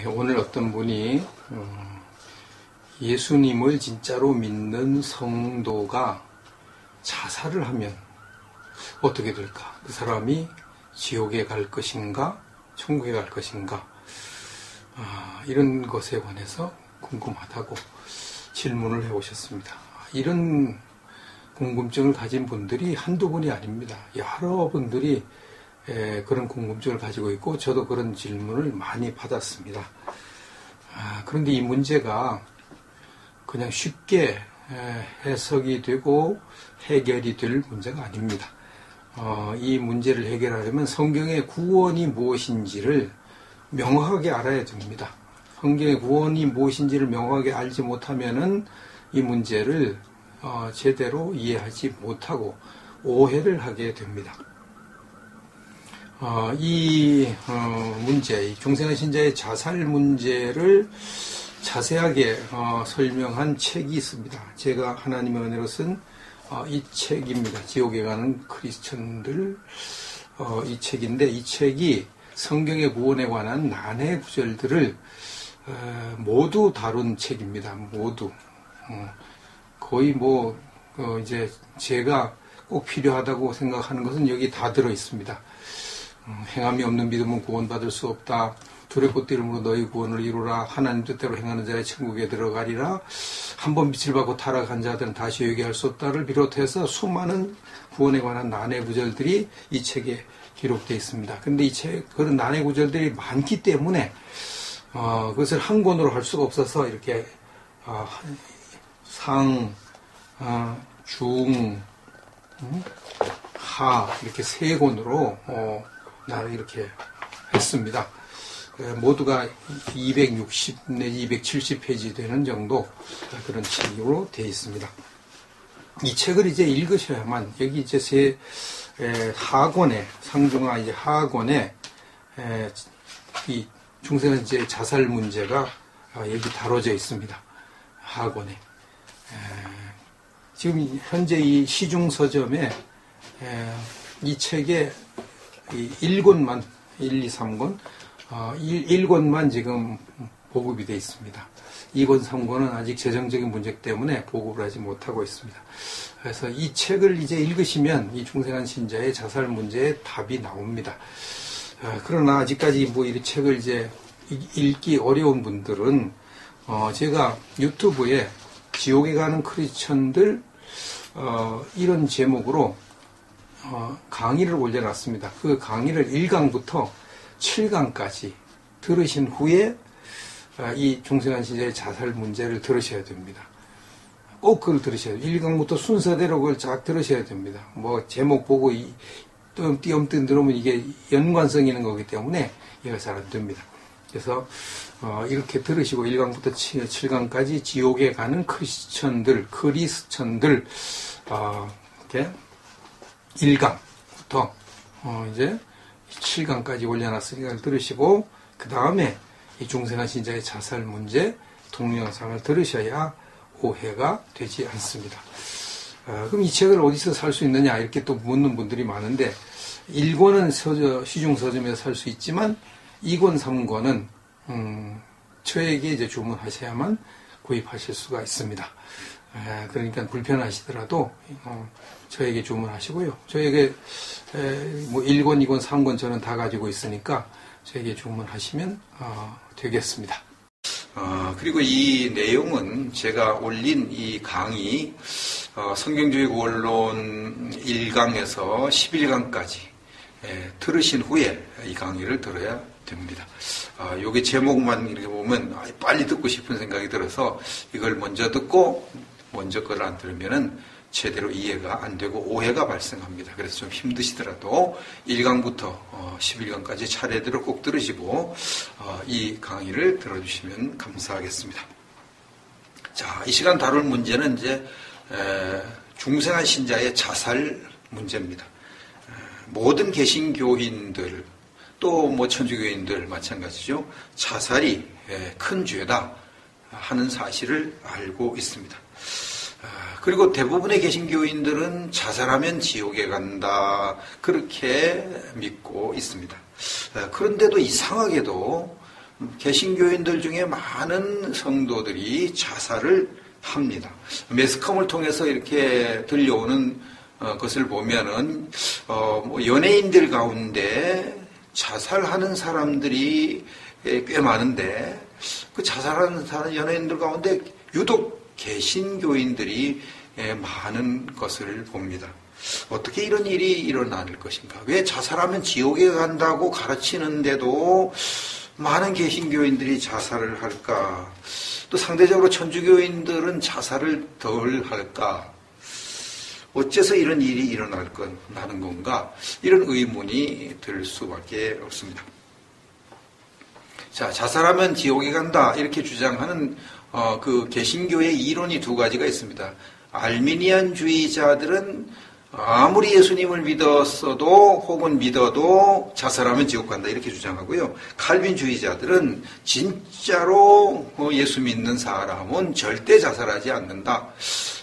오늘 어떤 분이 예수님을 진짜로 믿는 성도가 자살을 하면 어떻게 될까? 그 사람이 지옥에 갈 것인가? 천국에 갈 것인가? 이런 것에 관해서 궁금하다고 질문을 해오셨습니다. 이런 궁금증을 가진 분들이 한두 분이 아닙니다. 여러분들이 그런 궁금증을 가지고 있고 저도 그런 질문을 많이 받았습니다. 그런데 이 문제가 그냥 쉽게 해석이 되고 해결이 될 문제가 아닙니다. 이 문제를 해결하려면 성경의 구원이 무엇인지를 명확하게 알아야 됩니다. 성경의 구원이 무엇인지를 명확하게 알지 못하면은 이 문제를 제대로 이해하지 못하고 오해를 하게 됩니다. 이 문제, 중생한 신자의 자살 문제를 자세하게 설명한 책이 있습니다. 제가 하나님의 은혜로 쓴 이 책입니다. 지옥에 가는 크리스천들 이 책인데, 이 책이 성경의 구원에 관한 난해 구절들을 모두 다룬 책입니다. 모두 거의 이제 제가 꼭 필요하다고 생각하는 것은 여기 다 들어 있습니다. 행함이 없는 믿음은 구원받을 수 없다. 둘의 꽃 이름으로 너희 구원을 이루라. 하나님 뜻대로 행하는 자의 천국에 들어가리라. 한번 빛을 받고 타락한 자들은 다시 회개할 수 없다를 비롯해서 수많은 구원에 관한 난해 구절들이 이 책에 기록되어 있습니다. 근데 이 책, 그런 난해 구절들이 많기 때문에 그것을 한 권으로 할 수가 없어서 이렇게 상, 중, 하 이렇게 세 권으로 나를 이렇게 했습니다. 모두가 260 내지 270페이지 되는 정도 그런 책으로 되어 있습니다. 이 책을 이제 읽으셔야만, 여기 이제 하권에, 상중하 이제 하권에 이 중생은 이제 자살 문제가 여기 다뤄져 있습니다. 하권에. 지금 현재 이 시중 서점에 이 책에 1권만, 1, 2, 3권, 1권만 지금 보급이 되어 있습니다. 2권, 3권은 아직 재정적인 문제 때문에 보급을 하지 못하고 있습니다. 그래서 이 책을 이제 읽으시면 이 중생한 신자의 자살 문제에 답이 나옵니다. 그러나 아직까지 이 책을 이제 읽기 어려운 분들은 제가 유튜브에 지옥에 가는 크리스천들 이런 제목으로 강의를 올려놨습니다. 그 강의를 1강부터 7강까지 들으신 후에 이 중생한 신자의 자살 문제를 들으셔야 됩니다. 꼭 그걸 들으셔야 돼요. 1강부터 순서대로 그걸 쫙 들으셔야 됩니다. 제목 보고 띄엄띄엄 들으면 이게 연관성 있는 거기 때문에 이해가 잘 안 됩니다. 그래서 이렇게 들으시고 1강부터 7강까지 지옥에 가는 크리스천들 이렇게 1강부터 이제 7강까지 올려놨으니까 들으시고 그 다음에 이 중생한 신자의 자살 문제 동영상을 들으셔야 오해가 되지 않습니다. 그럼 이 책을 어디서 살 수 있느냐 이렇게 또 묻는 분들이 많은데 1권은 시중 서점에서 살 수 있지만 2권, 3권은 저에게 이제 주문하셔야만 구입하실 수가 있습니다. 그러니까 불편하시더라도 저에게 주문하시고요. 저에게 1권, 2권, 3권 저는 다 가지고 있으니까 저에게 주문하시면 되겠습니다. 그리고 이 내용은 제가 올린 이 강의 성경주의 구원론 1강에서 11강까지 들으신 후에 이 강의를 들어야 됩니다. 요게 제목만 이렇게 보면 빨리 듣고 싶은 생각이 들어서 이걸 먼저 듣고 먼저 걸 안 들으면은 제대로 이해가 안 되고 오해가 발생합니다. 그래서 좀 힘드시더라도 1강부터 11강까지 차례대로 꼭 들으시고 이 강의를 들어주시면 감사하겠습니다. 자, 이 시간 다룰 문제는 이제 중생한 신자의 자살 문제입니다. 모든 개신교인들 또 천주교인들 마찬가지죠. 자살이 큰 죄다 하는 사실을 알고 있습니다. 그리고 대부분의 개신교인들은 자살하면 지옥에 간다 그렇게 믿고 있습니다. 그런데도 이상하게도 개신교인들 중에 많은 성도들이 자살을 합니다. 매스컴을 통해서 이렇게 들려오는 것을 보면은 뭐 연예인들 가운데 자살하는 사람들이 꽤 많은데 그 자살하는 연예인들 가운데 유독 개신교인들이 많은 것을 봅니다. 어떻게 이런 일이 일어날 것인가? 왜 자살하면 지옥에 간다고 가르치는데도 많은 개신교인들이 자살을 할까? 또 상대적으로 천주교인들은 자살을 덜 할까? 어째서 이런 일이 일어나는 건가? 이런 의문이 들 수밖에 없습니다. 자, 자살하면 지옥에 간다 이렇게 주장하는 그 개신교의 이론이 두 가지가 있습니다. 알미니안주의자들은 아무리 예수님을 믿었어도 혹은 믿어도 자살하면 지옥 간다 이렇게 주장하고요. 칼빈주의자들은 진짜로 예수 믿는 사람은 절대 자살하지 않는다.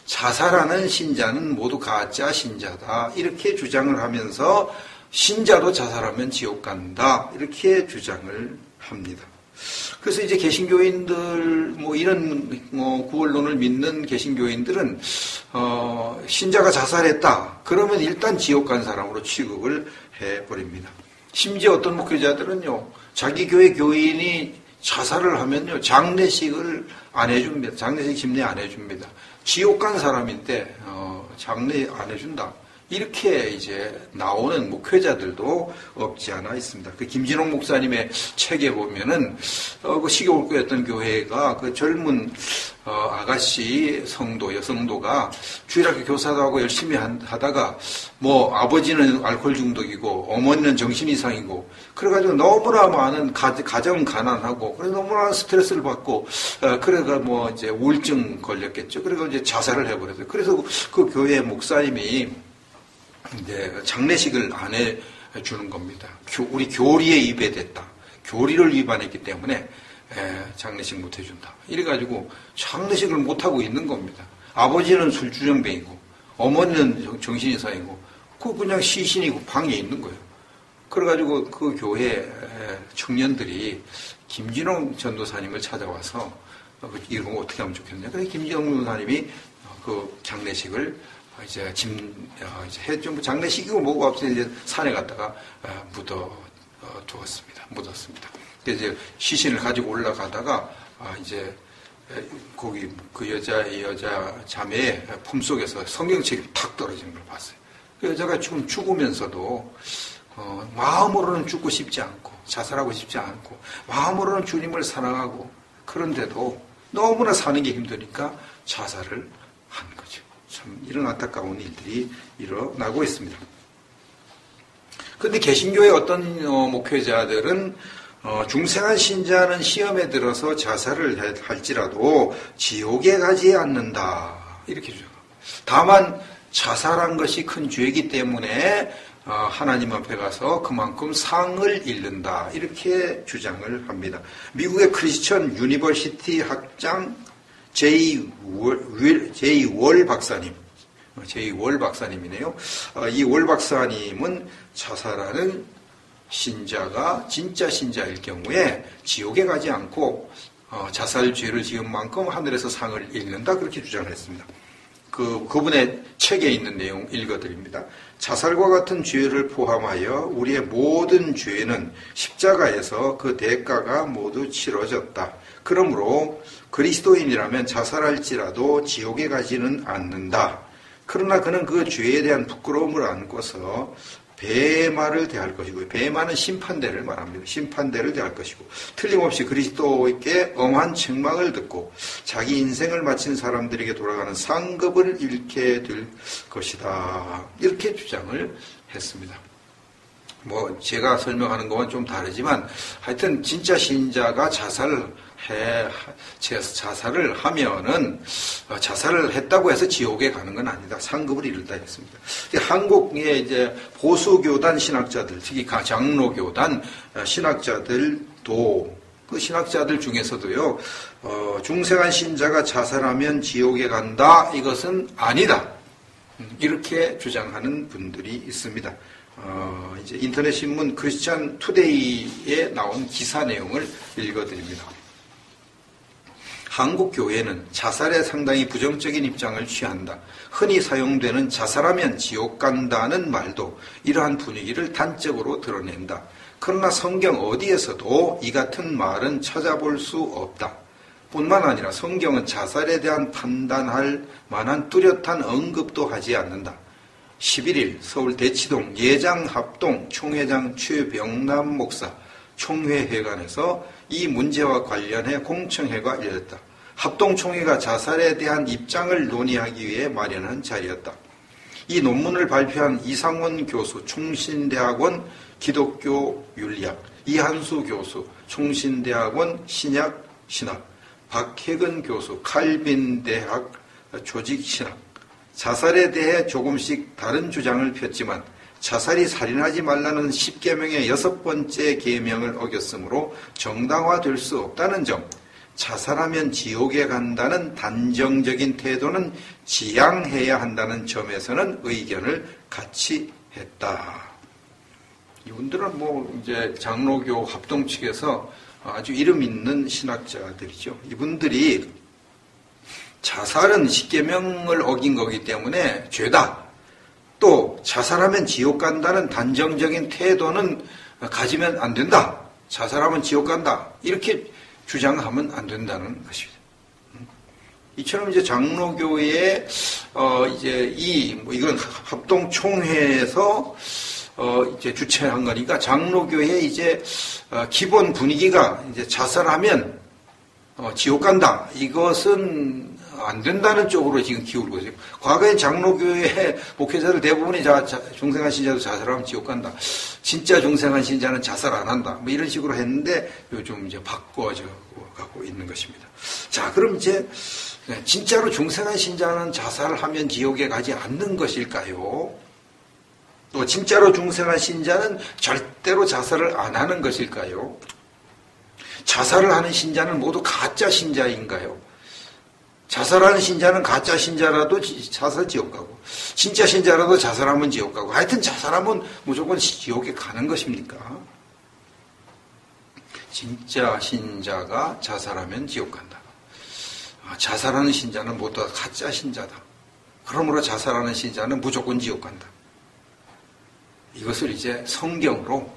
자살하는 신자는 모두 가짜 신자다. 이렇게 주장을 하면서 신자도 자살하면 지옥 간다. 이렇게 주장을 합니다. 그래서 이제 개신교인들, 이런 구원론을 믿는 개신교인들은, 신자가 자살했다. 그러면 일단 지옥 간 사람으로 취급을 해버립니다. 심지어 어떤 목회자들은요, 자기 교회 교인이 자살을 하면요, 장례식을 안 해줍니다. 장례식 집례 안 해줍니다. 지옥 간 사람인데, 장례 안 해준다. 이렇게 이제 나오는 목회자들도 없지 않아 있습니다. 그 김진홍 목사님의 책에 보면은, 그 시골교였던 교회가 그 젊은, 아가씨 성도, 여성도가 주일학교 교사도 하고 열심히 하다가, 아버지는 알코올 중독이고, 어머니는 정신 이상이고, 그래가지고 너무나 많은 가정 가난하고, 그래서 너무나 스트레스를 받고, 그래가 이제 우울증 걸렸겠죠. 그래서 이제 자살을 해버렸어요. 그래서 그 교회 목사님이 이제 장례식을 안 해주는 겁니다. 우리 교리에 위배됐다. 교리를 위반했기 때문에 장례식 못 해준다. 이래가지고 장례식을 못 하고 있는 겁니다. 아버지는 술주정뱅이고 어머니는 정신이상이고 그냥 시신이고 방에 있는 거예요. 그래가지고 그 교회 청년들이 김진홍 전도사님을 찾아와서 이런 거 어떻게 하면 좋겠냐. 그래서 김진홍 전도사님이 그 장례식을 이제 해좀 장례식이고 뭐가 없어서 이제 산에 갔다가 묻었습니다. 그래서 이제 시신을 가지고 올라가다가 이제 거기 그 여자 자매의 품속에서 성경책이 탁 떨어지는 걸 봤어요. 그 여자가 지금 죽으면서도 마음으로는 죽고 싶지 않고 자살하고 싶지 않고 마음으로는 주님을 사랑하고 그런데도 너무나 사는 게 힘드니까 자살을 한 거죠. 참 이런 안타까운 일들이 일어나고 있습니다. 그런데 개신교의 어떤 목회자들은 중생한 신자는 시험에 들어서 자살을 할지라도 지옥에 가지 않는다 이렇게 주장합니다. 다만 자살한 것이 큰 죄이기 때문에 하나님 앞에 가서 그만큼 상을 잃는다 이렇게 주장을 합니다. 미국의 크리스천 유니버시티 학장 제이 월 박사님이네요. 이 월 박사님은 자살하는 신자가 진짜 신자일 경우에 지옥에 가지 않고 자살 죄를 지은 만큼 하늘에서 상을 잃는다 그렇게 주장을 했습니다. 그분의 책에 있는 내용 읽어드립니다. 자살과 같은 죄를 포함하여 우리의 모든 죄는 십자가에서 그 대가가 모두 치러졌다. 그러므로 그리스도인이라면 자살할지라도 지옥에 가지는 않는다. 그러나 그는 그 죄에 대한 부끄러움을 안고서 배마를 대할 것이고, 배마는 심판대를 말합니다. 심판대를 대할 것이고, 틀림없이 그리스도에게 엄한 책망을 듣고 자기 인생을 마친 사람들에게 돌아가는 상급을 잃게 될 것이다. 이렇게 주장을 했습니다. 제가 설명하는 것은 좀 다르지만 하여튼 진짜 신자가 자살을 하면은 자살을 했다고 해서 지옥에 가는 건 아니다. 상급을 이룬다 했습니다. 한국의 이제 보수교단 신학자들, 특히 장로교단 신학자들도 그 신학자들 중에서도요, 중생한 신자가 자살하면 지옥에 간다. 이것은 아니다. 이렇게 주장하는 분들이 있습니다. 이제 인터넷 신문 크리스찬 투데이에 나온 기사 내용을 읽어드립니다. 한국 교회는 자살에 상당히 부정적인 입장을 취한다. 흔히 사용되는 자살하면 지옥 간다는 말도 이러한 분위기를 단적으로 드러낸다. 그러나 성경 어디에서도 이 같은 말은 찾아볼 수 없다. 뿐만 아니라 성경은 자살에 대한 판단할 만한 뚜렷한 언급도 하지 않는다. 11일 서울 대치동 예장합동 총회장 최병남 목사 총회회관에서 이 문제와 관련해 공청회가 열렸다. 합동총회가 자살에 대한 입장을 논의하기 위해 마련한 자리였다. 이 논문을 발표한 이상원 교수 총신대학원 기독교 윤리학, 이한수 교수 총신대학원 신약, 박혜근 교수 칼빈대학 조직신학, 자살에 대해 조금씩 다른 주장을 폈지만 자살이 살인하지 말라는 10계명의 6번째 계명을 어겼으므로 정당화될 수 없다는 점, 자살하면 지옥에 간다는 단정적인 태도는 지양해야 한다는 점에서는 의견을 같이 했다. 이분들은 이제 장로교 합동 측에서 아주 이름 있는 신학자들이죠. 이분들이 자살은 10계명을 어긴 거기 때문에 죄다. 또 자살하면 지옥 간다는 단정적인 태도는 가지면 안 된다. 자살하면 지옥 간다. 이렇게 주장하면 안 된다는 것입니다. 이처럼 이제 장로교의 이제 이건 합동 총회에서 이제 주최한 거니까 장로교의 이제 기본 분위기가 이제 자살하면 지옥 간다. 이것은 안 된다는 쪽으로 지금 기울고 있어요. 과거에 장로교의 목회자들 대부분이 중생한 신자도 자살하면 지옥 간다. 진짜 중생한 신자는 자살 안 한다. 이런 식으로 했는데 요즘 이제 바꿔져 가고 있는 것입니다. 자, 그럼 이제 진짜로 중생한 신자는 자살을 하면 지옥에 가지 않는 것일까요? 또 진짜로 중생한 신자는 절대로 자살을 안 하는 것일까요? 자살을 하는 신자는 모두 가짜 신자인가요? 자살하는 신자는 가짜 신자라도 자살 지옥 가고, 진짜 신자라도 자살하면 지옥 가고, 하여튼 자살하면 무조건 지옥에 가는 것입니까? 진짜 신자가 자살하면 지옥 간다. 자살하는 신자는 모두 다 가짜 신자다. 그러므로 자살하는 신자는 무조건 지옥 간다. 이것을 이제 성경으로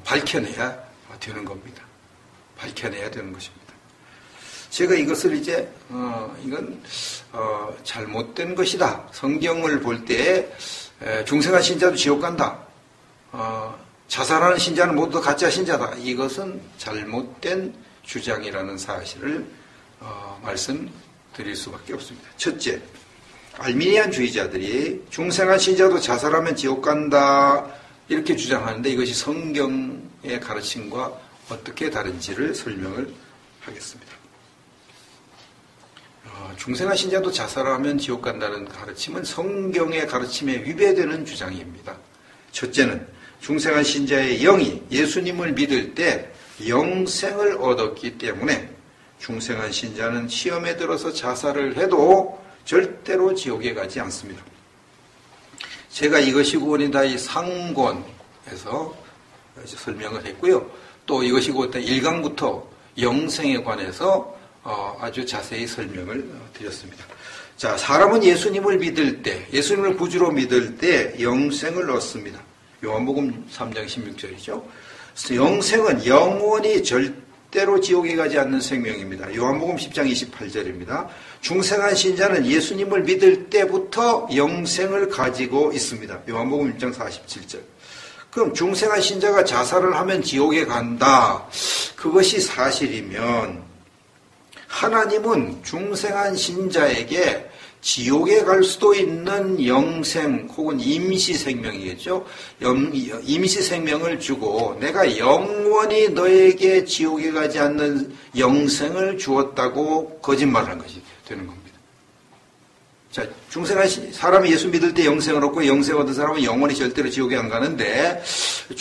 밝혀내야 되는 겁니다. 밝혀내야 되는 것입니다. 제가 이것을 이제 이건 잘못된 것이다. 성경을 볼 때 중생한 신자도 지옥 간다. 자살하는 신자는 모두 가짜 신자다. 이것은 잘못된 주장이라는 사실을 말씀드릴 수밖에 없습니다. 첫째, 알미니안주의자들이 중생한 신자도 자살하면 지옥 간다 이렇게 주장하는데 이것이 성경의 가르침과 어떻게 다른지를 설명을 하겠습니다. 중생한 신자도 자살하면 지옥 간다는 가르침은 성경의 가르침에 위배되는 주장입니다. 첫째는 중생한 신자의 영이 예수님을 믿을 때 영생을 얻었기 때문에 중생한 신자는 시험에 들어서 자살을 해도 절대로 지옥에 가지 않습니다. 제가 이것이 구원이다 이 상권에서 설명을 했고요. 또 이것이 구원이다 1강부터 영생에 관해서 아주 자세히 설명을 드렸습니다. 자, 사람은 예수님을 믿을 때, 예수님을 구주로 믿을 때 영생을 얻습니다. 요한복음 3장 16절이죠. 영생은 영원히 절대로 지옥에 가지 않는 생명입니다. 요한복음 10장 28절입니다. 중생한 신자는 예수님을 믿을 때부터 영생을 가지고 있습니다. 요한복음 1장 47절. 그럼 중생한 신자가 자살을 하면 지옥에 간다. 그것이 사실이면 하나님은 중생한 신자에게 지옥에 갈 수도 있는 영생 혹은 임시생명이겠죠. 임시생명을 주고 내가 영원히 너에게 지옥에 가지 않는 영생을 주었다고 거짓말한 것이 되는 겁니다. 자, 중생한 사람이 예수 믿을 때 영생을 얻고 영생 얻은 사람은 영원히 절대로 지옥에 안 가는데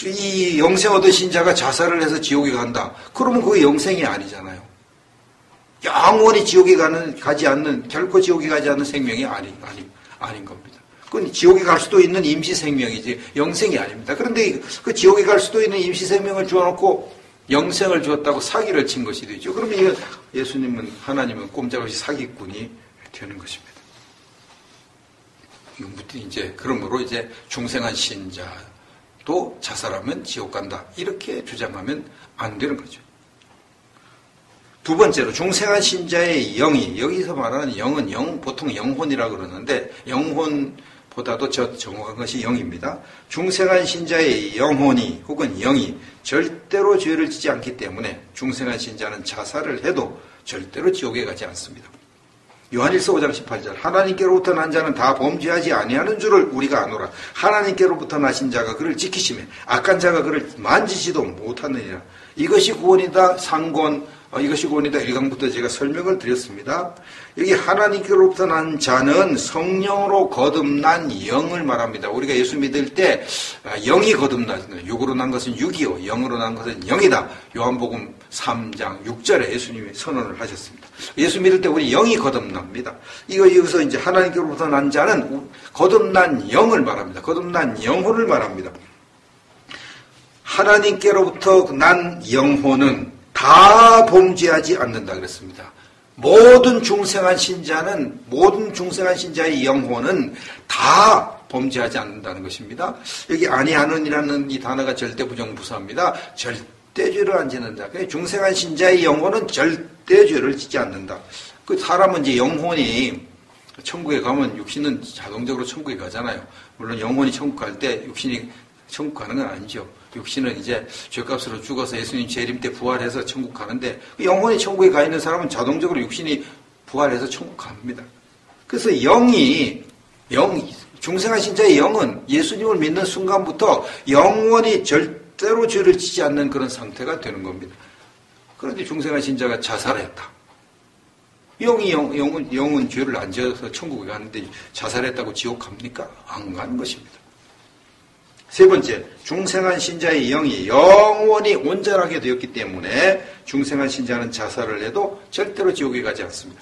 이 영생 얻은 신자가 자살을 해서 지옥에 간다. 그러면 그게 영생이 아니잖아요. 영원히 지옥에 가지 않는, 결코 지옥에 가지 않는 생명이 아닌 겁니다. 그건 지옥에 갈 수도 있는 임시 생명이지 영생이 아닙니다. 그런데 그 지옥에 갈 수도 있는 임시 생명을 주어놓고 영생을 주었다고 사기를 친 것이 되죠. 그러면 이거 예수님은 하나님은 꼼짝없이 사기꾼이 되는 것입니다. 이제 그러므로 이제 중생한 신자도 자살하면 지옥 간다 이렇게 주장하면 안 되는 거죠. 두 번째로 중생한 신자의 영이 여기서 말하는 영은 보통 영혼이라고 그러는데 영혼보다도 정확한 것이 영입니다. 중생한 신자의 영혼이 혹은 영이 절대로 죄를 짓지 않기 때문에 중생한 신자는 자살을 해도 절대로 지옥에 가지 않습니다. 요한일서 5장 18절 하나님께로부터 난 자는 다 범죄하지 아니하는 줄을 우리가 아노라. 하나님께로부터 나신 자가 그를 지키시며 악한 자가 그를 만지지도 못하느니라. 이것이 구원이다. 상권 이것이 구원이다. 1강부터 제가 설명을 드렸습니다. 여기 하나님께로부터 난 자는 성령으로 거듭난 영을 말합니다. 우리가 예수 믿을 때 영이 거듭나는 육으로 난 것은 육이요 영으로 난 것은 영이다. 요한복음 3장 6절에 예수님이 선언을 하셨습니다. 예수 믿을 때 우리 영이 거듭납니다. 여기서 이제 하나님께로부터 난 자는 거듭난 영을 말합니다. 거듭난 영혼을 말합니다. 하나님께로부터 난 영혼은 다 범죄하지 않는다 그랬습니다. 모든 중생한 신자의 영혼은 다 범죄하지 않는다는 것입니다. 여기 아니하는이라는 이 단어가 절대 부정부사입니다. 절대죄를 안 짓는다. 중생한 신자의 영혼은 절대죄를 짓지 않는다. 그 사람은 이제 영혼이 천국에 가면 육신은 자동적으로 천국에 가잖아요. 물론 영혼이 천국 갈 때 육신이 천국 가는 건 아니죠. 육신은 이제 죄값으로 죽어서 예수님 재림 때 부활해서 천국 가는데 영혼이 천국에 가 있는 사람은 자동적으로 육신이 부활해서 천국 갑니다. 그래서 중생한 신자의 영은 예수님을 믿는 순간부터 영원히 절대로 죄를 짓지 않는 그런 상태가 되는 겁니다. 그런데 중생한 신자가 자살했다. 영은 죄를 안 지어서 천국에 가는데 자살했다고 지옥 갑니까? 안 가는 것입니다. 세 번째, 중생한 신자의 영이 영원히 온전하게 되었기 때문에 중생한 신자는 자살을 해도 절대로 지옥에 가지 않습니다.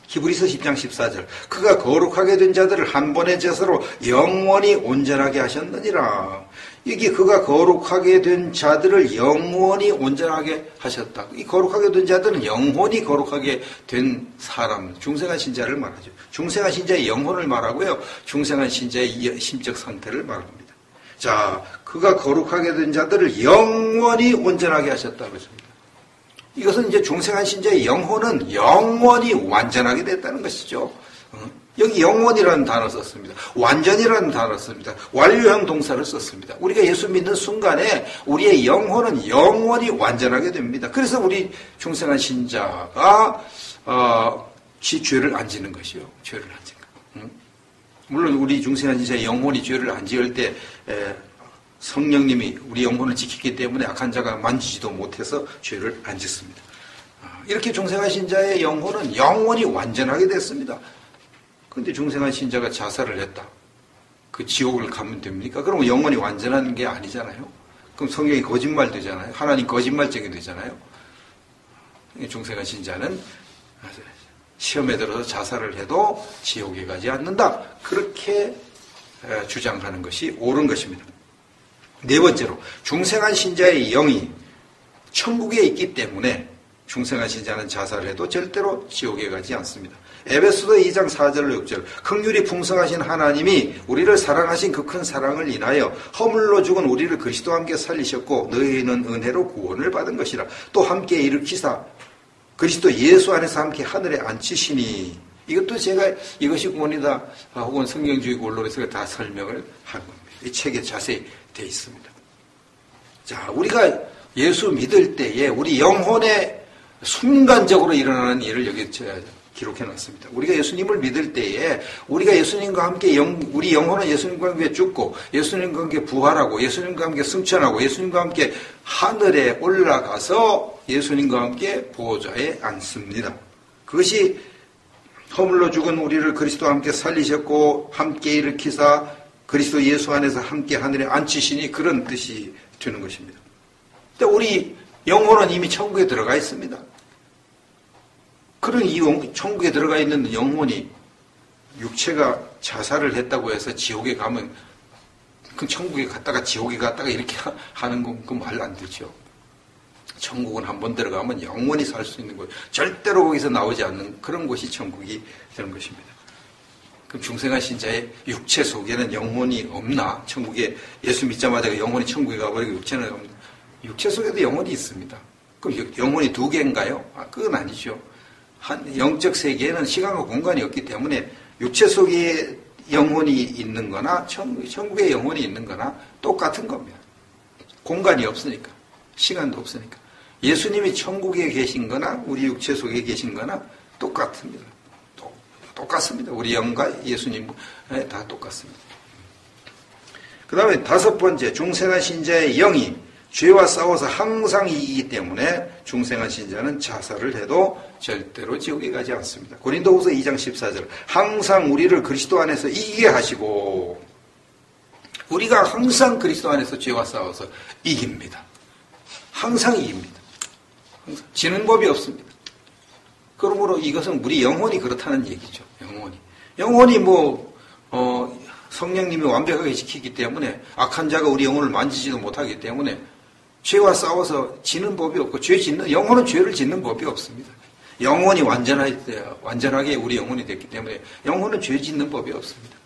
히브리서 10장 14절 그가 거룩하게 된 자들을 한 번의 제사로 영원히 온전하게 하셨느니라. 여기 그가 거룩하게 된 자들을 영원히 온전하게 하셨다. 이 거룩하게 된 자들은 영혼이 거룩하게 된 사람, 중생한 신자를 말하죠. 중생한 신자의 영혼을 말하고요. 중생한 신자의 심적 상태를 말합니다. 자, 그가 거룩하게 된 자들을 영원히 온전하게 하셨다고 했습니다. 이것은 이제 중생한 신자의 영혼은 영원히 완전하게 됐다는 것이죠. 여기 영원이라는 단어를 썼습니다. 완전이라는 단어를 썼습니다. 완료형 동사를 썼습니다. 우리가 예수 믿는 순간에 우리의 영혼은 영원히 완전하게 됩니다. 그래서 우리 중생한 신자가 죄를 안 지는 것이요. 죄를 안 지는 것. 물론 우리 중생한 신자의 영혼이 죄를 안 지을 때 성령님이 우리 영혼을 지키기 때문에 악한 자가 만지지도 못해서 죄를 안 짓습니다. 이렇게 중생한 신자의 영혼은 영원히 완전하게 됐습니다. 그런데 중생한 신자가 자살을 했다. 그 지옥을 가면 됩니까? 그러면 영혼이 완전한 게 아니잖아요. 그럼 성경이 거짓말 되잖아요. 하나님 거짓말쟁이 되잖아요. 중생한 신자는 시험에 들어서 자살을 해도 지옥에 가지 않는다. 그렇게 주장하는 것이 옳은 것입니다. 네 번째로 중생한 신자의 영이 천국에 있기 때문에 중생한 신자는 자살을 해도 절대로 지옥에 가지 않습니다. 에베소서 2장 4절로 6절 긍휼이 풍성하신 하나님이 우리를 사랑하신 그 큰 사랑을 인하여 허물로 죽은 우리를 그리스도와 함께 살리셨고 너희는 은혜로 구원을 받은 것이라. 또 함께 일으키사 그리스도 예수 안에서 함께 하늘에 앉히시니. 이것도 제가 이것이 구원이다 혹은 성경주의 원론에서 다 설명을 한 겁니다. 이 책에 자세히 되어 있습니다. 자, 우리가 예수 믿을 때에 우리 영혼에 순간적으로 일어나는 일을 여기 기록해 놨습니다. 우리가 예수님을 믿을 때에 우리가 예수님과 함께 우리 영혼은 예수님과 함께 죽고 예수님과 함께 부활하고 예수님과 함께 승천하고 예수님과 함께 하늘에 올라가서 예수님과 함께 보좌에 앉습니다. 그것이 허물로 죽은 우리를 그리스도와 함께 살리셨고 함께 일으키사 그리스도 예수 안에서 함께 하늘에 앉히시니 그런 뜻이 되는 것입니다. 근데 우리 영혼은 이미 천국에 들어가 있습니다. 그런 이 천국에 들어가 있는 영혼이 육체가 자살을 했다고 해서 지옥에 가면 그 천국에 갔다가 지옥에 갔다가 이렇게 하는 건 그 말 안 되죠. 천국은 한번 들어가면 영원히 살 수 있는 곳, 절대로 거기서 나오지 않는 그런 곳이 천국이 되는 것입니다. 그럼 중생한 신자의 육체 속에는 영혼이 없나? 천국에 예수 믿자마자 영혼이 천국에 가버리고 육체는 없나? 육체 속에도 영혼이 있습니다. 그럼 영혼이 두 개인가요? 그건 아니죠. 영적 세계에는 시간과 공간이 없기 때문에 육체 속에 영혼이 있는 거나 천국에 영혼이 있는 거나 똑같은 겁니다. 공간이 없으니까, 시간도 없으니까. 예수님이 천국에 계신 거나 우리 육체 속에 계신 거나 똑같습니다. 똑같습니다. 우리 영과 예수님 다 똑같습니다. 그 다음에 다섯 번째, 중생한 신자의 영이 죄와 싸워서 항상 이기기 때문에 중생한 신자는 자살을 해도 절대로 지옥에 가지 않습니다. 고린도후서 2장 14절, 항상 우리를 그리스도 안에서 이기게 하시고, 우리가 항상 그리스도 안에서 죄와 싸워서 이깁니다. 항상 이깁니다. 항상. 지는 법이 없습니다. 그러므로 이것은 우리 영혼이 그렇다는 얘기죠. 영혼이 성령님이 완벽하게 지키기 때문에 악한 자가 우리 영혼을 만지지도 못하기 때문에 죄와 싸워서 지는 법이 없고, 영혼은 죄를 짓는 법이 없습니다. 영혼이 완전하게 우리 영혼이 됐기 때문에 영혼은 죄 짓는 법이 없습니다.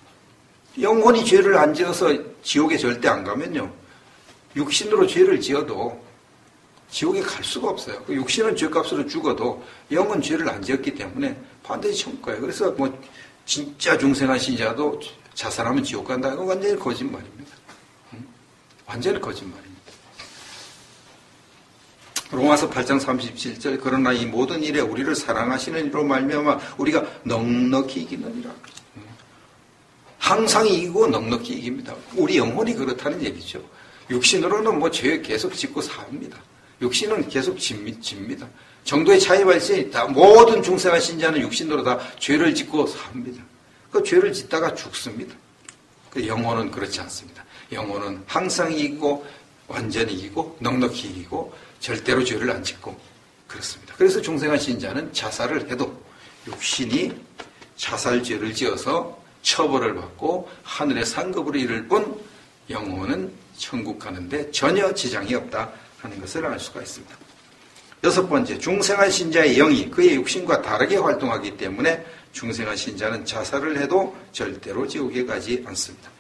영혼이 죄를 안 지어서 지옥에 절대 안 가면요, 육신으로 죄를 지어도 지옥에 갈 수가 없어요. 육신은 죄값으로 죽어도 영은 죄를 안 지었기 때문에 반드시 천국 가요. 그래서 진짜 중생한 신자도 자살하면 지옥 간다. 이건 완전히 거짓말입니다. 완전히 거짓말입니다. 로마서 8장 37절, 그러나 이 모든 일에 우리를 사랑하시는 이로 말미암아 우리가 넉넉히 이기느니라. 항상 이기고 넉넉히 이깁니다. 우리 영혼이 그렇다는 얘기죠. 육신으로는 죄 계속 짓고 삽니다. 육신은 계속 집니다. 정도의 차이 발생이 있다. 모든 중생한 신자는 육신으로 다 죄를 짓고 삽니다. 그 죄를 짓다가 죽습니다. 그 영혼은 그렇지 않습니다. 영혼은 항상 이기고, 완전히 이기고, 넉넉히 이기고, 절대로 죄를 안 짓고 그렇습니다. 그래서 중생한 신자는 자살을 해도 육신이 자살죄를 지어서 처벌을 받고 하늘의 상급으로 이를 뿐 영혼은 천국 가는데 전혀 지장이 없다 하는 것을 알 수가 있습니다. 여섯 번째, 중생한 신자의 영이 그의 육신과 다르게 활동하기 때문에 중생한 신자는 자살을 해도 절대로 지옥에 가지 않습니다.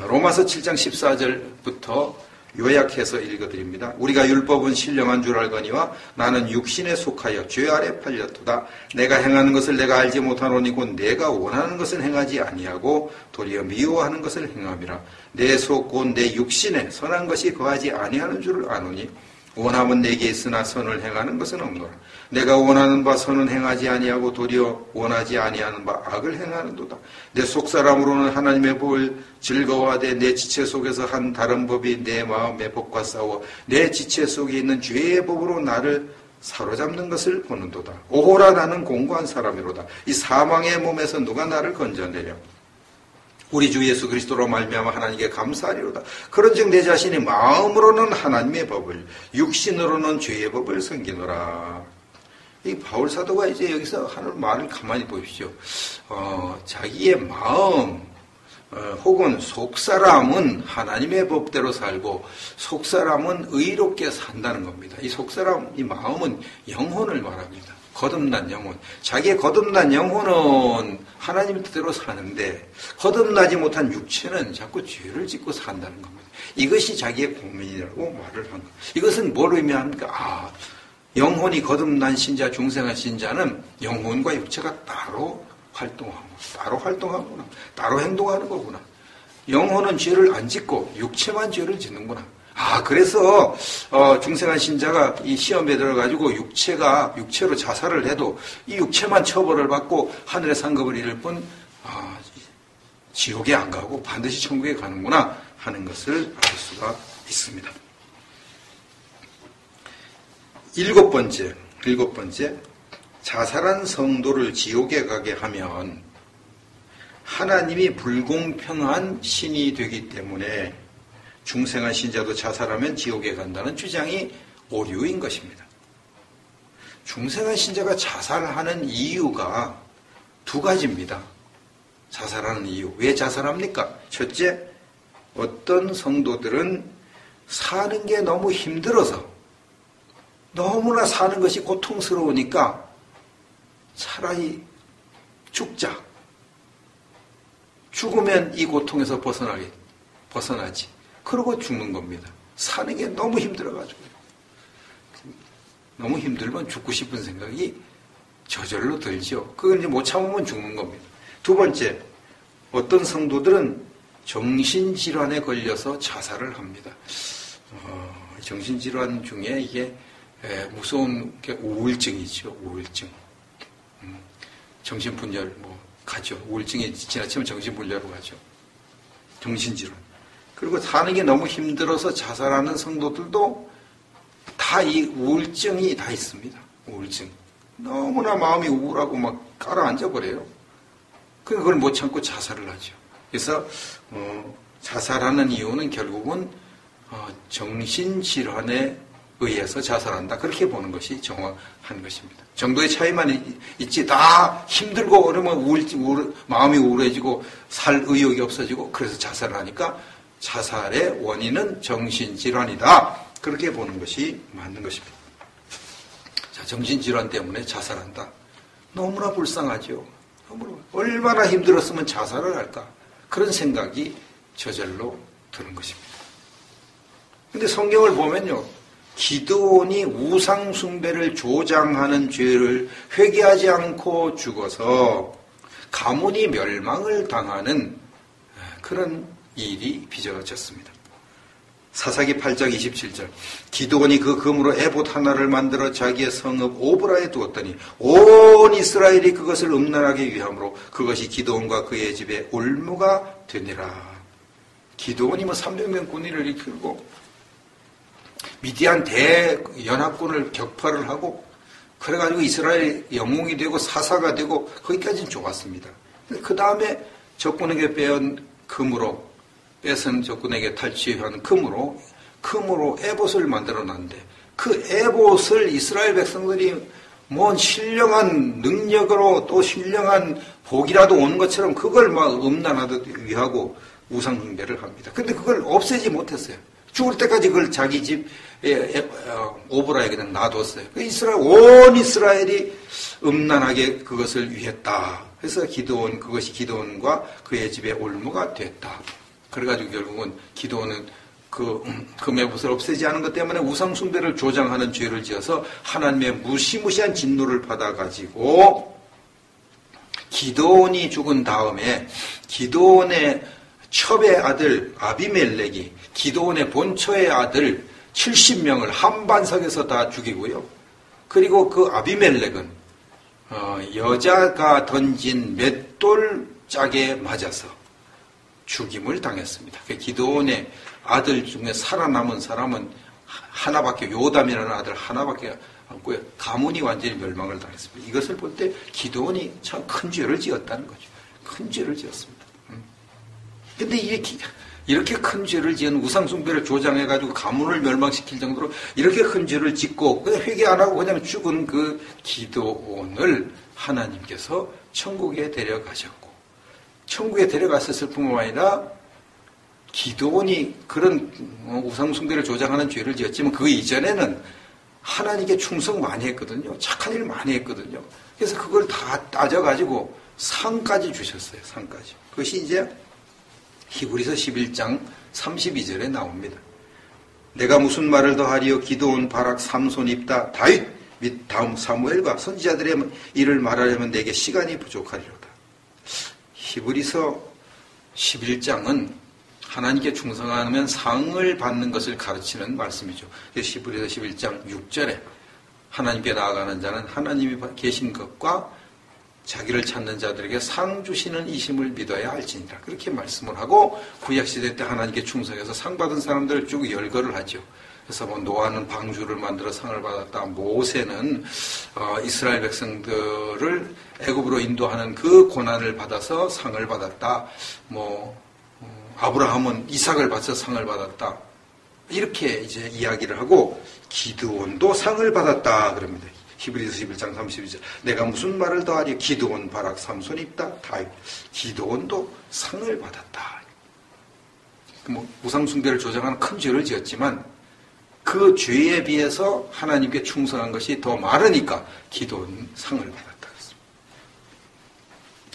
로마서 7장 14절부터 요약해서 읽어드립니다. 우리가 율법은 신령한 줄 알거니와 나는 육신에 속하여 죄 아래 팔렸도다. 내가 행하는 것을 내가 알지 못하노니 곧 내가 원하는 것을 행하지 아니하고 도리어 미워하는 것을 행함이라. 내 속 곧 내 육신에 선한 것이 거하지 아니하는 줄을 아노니 원함은 내게 있으나 선을 행하는 것은 없노라. 내가 원하는 바 선은 행하지 아니하고 도리어 원하지 아니하는 바 악을 행하는도다. 내 속사람으로는 하나님의 법을 즐거워하되 내 지체 속에서 한 다른 법이 내 마음의 법과 싸워 내 지체 속에 있는 죄의 법으로 나를 사로잡는 것을 보는도다. 오호라, 나는 공고한 사람이로다. 이 사망의 몸에서 누가 나를 건져내려. 우리 주 예수 그리스도로 말미암아 하나님께 감사하리로다. 그런즉 내 자신이 마음으로는 하나님의 법을, 육신으로는 죄의 법을 섬기노라. 이 바울 사도가 이제 여기서 하는 말을 가만히 보십시오. 자기의 마음 혹은 속사람은 하나님의 법대로 살고 속사람은 의롭게 산다는 겁니다. 이 속사람, 이 마음은 영혼을 말합니다. 거듭난 영혼. 자기의 거듭난 영혼은 하나님 뜻대로 사는데 거듭나지 못한 육체는 자꾸 죄를 짓고 산다는 겁니다. 이것이 자기의 고민이라고 말을 한 겁니다. 이것은 뭘 의미합니까? 영혼이 거듭난 신자, 중생한 신자는 영혼과 육체가 따로 활동하구나. 따로 행동하는 거구나. 영혼은 죄를 안 짓고 육체만 죄를 짓는구나. 그래서 중생한 신자가 이 시험에 들어가지고 육체로 자살을 해도 이 육체만 처벌을 받고 하늘의 상급을 이룰 뿐 지옥에 안 가고 반드시 천국에 가는구나 하는 것을 알 수가 있습니다. 일곱 번째, 자살한 성도를 지옥에 가게 하면 하나님이 불공평한 신이 되기 때문에 중생한 신자도 자살하면 지옥에 간다는 주장이 오류인 것입니다. 중생한 신자가 자살하는 이유가 두 가지입니다. 자살하는 이유. 왜 자살합니까? 첫째, 어떤 성도들은 사는 게 너무 힘들어서 너무나 사는 것이 고통스러우니까 차라리 죽자. 죽으면 이 고통에서 벗어나지. 그러고 죽는 겁니다. 사는 게 너무 힘들어가지고. 너무 힘들면 죽고 싶은 생각이 저절로 들죠. 그걸 이제 못 참으면 죽는 겁니다. 두 번째, 어떤 성도들은 정신질환에 걸려서 자살을 합니다. 정신질환 중에 이게 무서운 게 우울증이죠. 우울증. 정신분열 가죠. 우울증이 지나치면 정신분열로 가죠. 정신질환. 그리고 사는 게 너무 힘들어서 자살하는 성도들도 다 이 우울증이 다 있습니다. 우울증. 너무나 마음이 우울하고 막 깔아앉아 버려요. 그걸 못 참고 자살을 하죠. 그래서 자살하는 이유는 결국은 정신질환에 의해서 자살한다. 그렇게 보는 것이 정확한 것입니다. 정도의 차이만 있지 다 힘들고 그러면 마음이 우울해지고 살 의욕이 없어지고 그래서 자살을 하니까 자살의 원인은 정신질환이다. 그렇게 보는 것이 맞는 것입니다. 자, 정신질환 때문에 자살한다. 너무나 불쌍하죠. 얼마나 힘들었으면 자살을 할까. 그런 생각이 저절로 드는 것입니다. 근데 성경을 보면요. 기드온이 우상숭배를 조장하는 죄를 회개하지 않고 죽어서 가문이 멸망을 당하는 그런 일이 빚어졌습니다. 사사기 8장 27절 기드온이 그 금으로 에봇 하나를 만들어 자기의 성읍 오브라에 두었더니 온 이스라엘이 그것을 음란하게 위함으로 그것이 기드온과 그의 집에 올무가 되니라. 기드온이 300명 군인을 이끌고 미디안 대연합군을 격파를 하고 그래가지고 이스라엘 영웅이 되고 사사가 되고 거기까지는 좋았습니다. 그 다음에 적군에게 뺏은 적군에게 탈취한 금으로 에봇을 만들어놨는데 그 에봇을 이스라엘 백성들이 신령한 능력으로 또 신령한 복이라도 오는 것처럼 그걸 막 음란하듯 위하고 우상숭배를 합니다. 근데 그걸 없애지 못했어요. 죽을 때까지 그걸 자기 집 오브라에 그냥 놔뒀어요. 온 이스라엘이 음란하게 그것을 위했다. 그래서 그것이 기드온과 그의 집에 올무가 됐다. 그래가지고 결국은 기드온은 그 에봇을 없애지 않은 것 때문에 우상숭배를 조장하는 죄를 지어서 하나님의 무시무시한 진노를 받아가지고 기드온이 죽은 다음에 기드온의 첩의 아들 아비멜렉이 기드온의 본처의 아들 70명을 한반석에서 다 죽이고요. 그리고 그 아비멜렉은 여자가 던진 맷돌짝에 맞아서 죽임을 당했습니다. 기드온의 아들 중에 살아남은 사람은 하나밖에, 요담이라는 아들 하나밖에 없고요. 가문이 완전히 멸망을 당했습니다. 이것을 볼 때 기드온이 참 큰 죄를 지었다는 거죠. 큰 죄를 지었습니다. 근데 이렇게 큰 죄를 지은 우상숭배를 조장해가지고 가문을 멸망시킬 정도로 이렇게 큰 죄를 짓고 그냥 회개 안 하고 그냥 죽은 그 기드온을 하나님께서 천국에 데려가셨고 천국에 데려갔었을 뿐만 아니라 기드온이 그런 우상숭배를 조장하는 죄를 지었지만 그 이전에는 하나님께 충성 많이 했거든요. 착한 일 많이 했거든요. 그래서 그걸 다 따져가지고 상까지 주셨어요. 상까지. 그것이 이제 히브리서 11장 32절에 나옵니다. 내가 무슨 말을 더하리요 기드온 바락 삼손 입다 다윗 및 다음 사무엘과 선지자들의 일을 말하려면 내게 시간이 부족하리로다. 히브리서 11장은 하나님께 충성하면 상을 받는 것을 가르치는 말씀이죠. 히브리서 11장 6절에 하나님께 나아가는 자는 하나님이 계신 것과 자기를 찾는 자들에게 상 주시는 이심을 믿어야 할지니라. 그렇게 말씀을 하고 구약시대 때 하나님께 충성해서 상 받은 사람들을 쭉 열거를 하죠. 그래서 노아는 방주를 만들어 상을 받았다. 모세는 이스라엘 백성들을 애굽으로 인도하는 그 고난을 받아서 상을 받았다. 아브라함은 이삭을 받아서 상을 받았다. 이렇게 이제 이야기를 하고 기드온도 상을 받았다 그럽니다. 히브리서 11장 32절. 내가 무슨 말을 더하리? 기드온, 바락, 삼손 있다. 다윗. 기드온도 상을 받았다. 뭐 우상 숭배를 조장하는 큰 죄를 지었지만 그 죄에 비해서 하나님께 충성한 것이 더 많으니까 기드온 상을 받았다.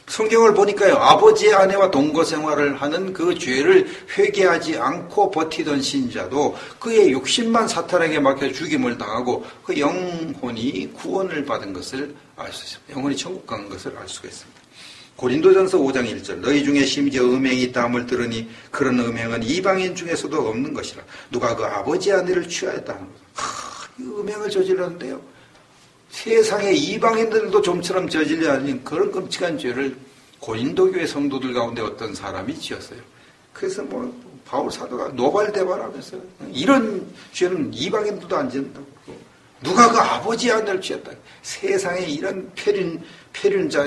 성경을 보니까요, 아버지의 아내와 동거 생활을 하는 그 죄를 회개하지 않고 버티던 신자도 그의 욕심만 사탄에게 맡겨 죽임을 당하고 그 영혼이 구원을 받은 것을 알 수 있습니다. 영혼이 천국 간 것을 알 수가 있습니다. 고린도전서 5장 1절. 너희 중에 심지어 음행이 있다함을 들으니 그런 음행은 이방인 중에서도 없는 것이라. 누가 그 아버지의 아내를 취하였다 하는 거죠. 이 음행을 저질렀는데요. 세상의 이방인들도 좀처럼 저질려 하는 그런 끔찍한 죄를 고린도교회 성도들 가운데 어떤 사람이 지었어요. 그래서 뭐 바울 사도가 노발대발하면서 이런 죄는 이방인들도 안 짓는다고. 누가 그 아버지 아내를 취했다. 세상에 이런 폐륜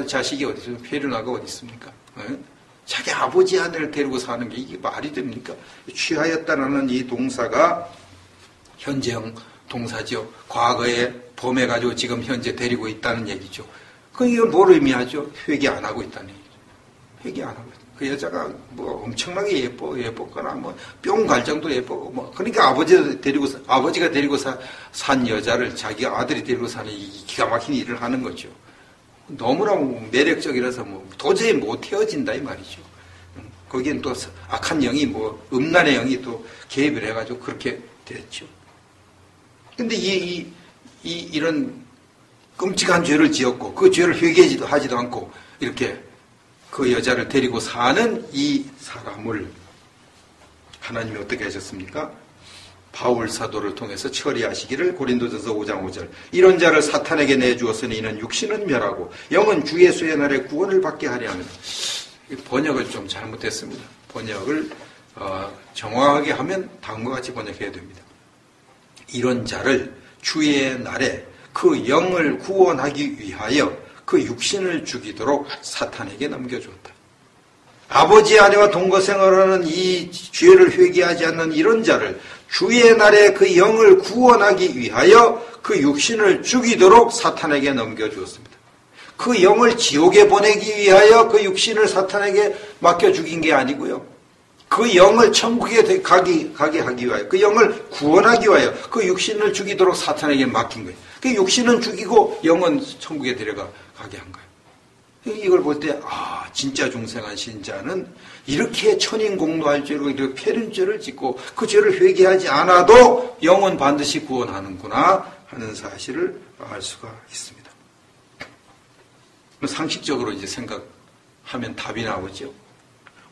자식이 어디 있어요? 폐륜아가 어디 있습니까? 자기 아버지 아내를 데리고 사는 게 이게 말이 됩니까? 취하였다라는 이 동사가 현재형 동사죠. 과거에 범해가지고 지금 현재 데리고 있다는 얘기죠. 이건 뭘 의미하죠? 회개 안 하고 있다는 얘기죠. 회개 안 하고 있다. 그 여자가 뭐 엄청나게 예뻤거나 뭐 뿅 갈 정도로 예쁘고 뭐 그러니까 아버지가 데리고 산 여자를 자기 아들이 데리고 사는 이 기가 막힌 일을 하는 거죠. 너무나 매력적이라서 뭐 도저히 못 헤어진다 이 말이죠. 거기엔 또 악한 영이 뭐 음란의 영이 또 개입을 해가지고 그렇게 됐죠. 근데 이런 끔찍한 죄를 지었고 그 죄를 회개하지도 않고 이렇게 그 여자를 데리고 사는 이 사람을 하나님이 어떻게 하셨습니까? 바울 사도를 통해서 처리하시기를 고린도전서 5장 5절. 이런 자를 사탄에게 내주었으니 이는 육신은 멸하고 영은 주 예수의 날에 구원을 받게 하려 합니다. 번역을 좀 잘못했습니다. 번역을 정확하게 하면 다음과 같이 번역해야 됩니다. 이런 자를 주의 날에 그 영을 구원하기 위하여 그 육신을 죽이도록 사탄에게 넘겨주었다. 아버지 아내와 동거 생활하는 이 죄를 회개하지 않는 이런 자를 주의 날에 그 영을 구원하기 위하여 그 육신을 죽이도록 사탄에게 넘겨주었습니다. 그 영을 지옥에 보내기 위하여 그 육신을 사탄에게 맡겨 죽인 게 아니고요. 그 영을 천국에 가게 하기 위하여, 그 영을 구원하기 위하여 그 육신을 죽이도록 사탄에게 맡긴 거예요. 그 육신은 죽이고 영은 천국에 가게 한 거예요. 이걸 볼 때, 진짜 중생한 신자는 이렇게 천인공노할 죄로 이렇게 폐륜죄를 짓고 그 죄를 회개하지 않아도 영은 반드시 구원하는구나 하는 사실을 알 수가 있습니다. 상식적으로 이제 생각하면 답이 나오죠.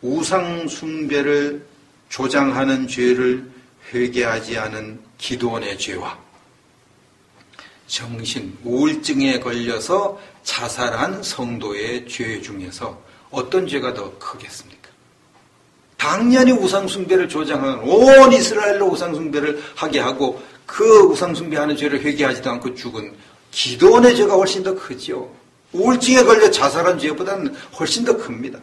우상 숭배를 조장하는 죄를 회개하지 않은 기드온의 죄와 정신, 우울증에 걸려서 자살한 성도의 죄 중에서 어떤 죄가 더 크겠습니까? 당연히 우상숭배를 조장하는 온 이스라엘로 우상숭배를 하게 하고 그 우상숭배하는 죄를 회개하지도 않고 죽은 기드온의 죄가 훨씬 더 크죠. 우울증에 걸려 자살한 죄보다는 훨씬 더 큽니다.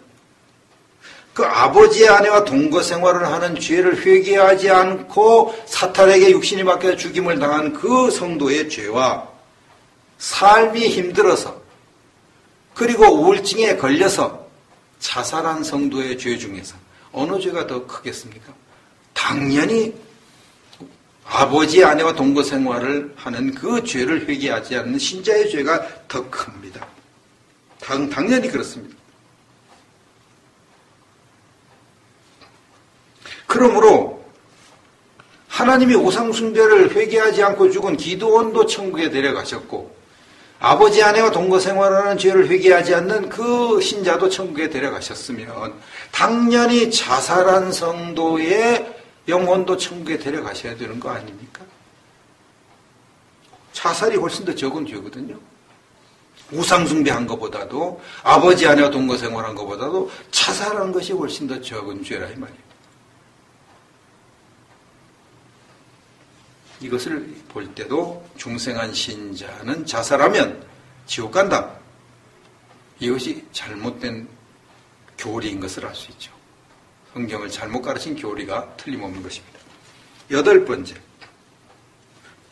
그 아버지의 아내와 동거 생활을 하는 죄를 회개하지 않고 사탄에게 육신이 맡겨 죽임을 당한 그 성도의 죄와 삶이 힘들어서 그리고 우울증에 걸려서 자살한 성도의 죄 중에서 어느 죄가 더 크겠습니까? 당연히 아버지의 아내와 동거 생활을 하는 그 죄를 회개하지 않는 신자의 죄가 더 큽니다. 당연히 그렇습니다. 그러므로 하나님이 우상숭배를 회개하지 않고 죽은 기드온도 천국에 데려가셨고 아버지 아내와 동거 생활하는 죄를 회개하지 않는 그 신자도 천국에 데려가셨으면 당연히 자살한 성도의 영혼도 천국에 데려가셔야 되는 거 아닙니까? 자살이 훨씬 더 적은 죄거든요. 우상숭배한 것보다도 아버지 아내와 동거 생활한 것보다도 자살한 것이 훨씬 더 적은 죄라 이 말이에요. 이것을 볼 때도 중생한 신자는 자살하면 지옥 간다. 이것이 잘못된 교리인 것을 알 수 있죠. 성경을 잘못 가르친 교리가 틀림없는 것입니다. 8번째,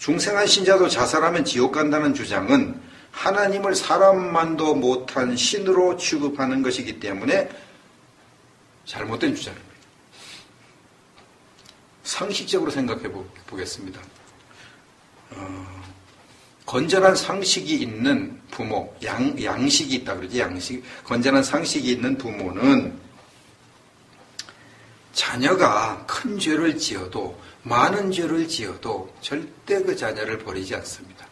중생한 신자도 자살하면 지옥 간다는 주장은 하나님을 사람만도 못한 신으로 취급하는 것이기 때문에 잘못된 주장입니다. 상식적으로 생각해 보겠습니다. 건전한 상식이 있는 부모, 양식이 있다 그러지, 양식. 건전한 상식이 있는 부모는 자녀가 큰 죄를 지어도, 많은 죄를 지어도 절대 그 자녀를 버리지 않습니다.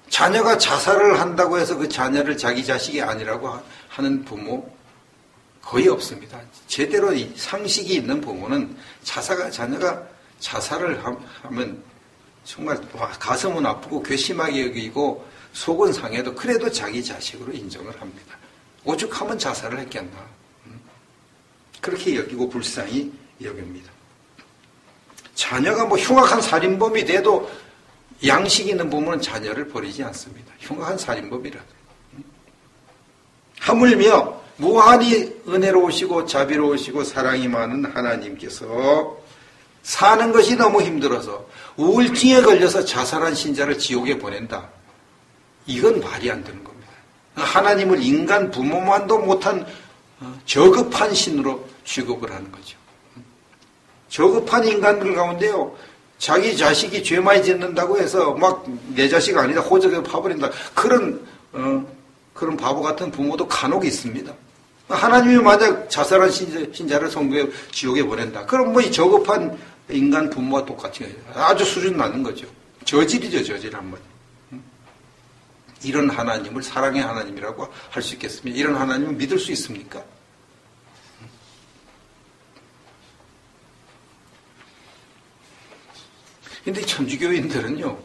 자녀가 자살을 한다고 해서 그 자녀를 자기 자식이 아니라고 하는 부모 거의 없습니다. 제대로 상식이 있는 부모는 자녀가 자살을 하면 정말 가슴은 아프고 괘씸하게 여기고 속은 상해도 그래도 자기 자식으로 인정을 합니다. 오죽하면 자살을 했겠나. 그렇게 여기고 불쌍히 여깁니다. 자녀가 흉악한 살인범이 돼도 양식 있는 부모는 자녀를 버리지 않습니다. 흉악한 살인범이라도. 하물며 무한히 은혜로우시고 자비로우시고 사랑이 많은 하나님께서 사는 것이 너무 힘들어서 우울증에 걸려서 자살한 신자를 지옥에 보낸다. 이건 말이 안 되는 겁니다. 하나님을 인간 부모만도 못한 저급한 신으로 취급을 하는 거죠. 저급한 인간들 가운데요, 자기 자식이 죄 많이 짓는다고 해서 막 내 자식 아니다 호적에 파버린다. 그런 바보 같은 부모도 간혹 있습니다. 하나님이 만약 자살한 신자를 성도에 지옥에 보낸다. 그럼 이 저급한 인간 부모와 똑같이 아주 수준 낮은 거죠. 저질이죠, 저질 한번. 이런 하나님을 사랑의 하나님이라고 할 수 있겠습니까? 이런 하나님을 믿을 수 있습니까? 근데 천주교인들은요,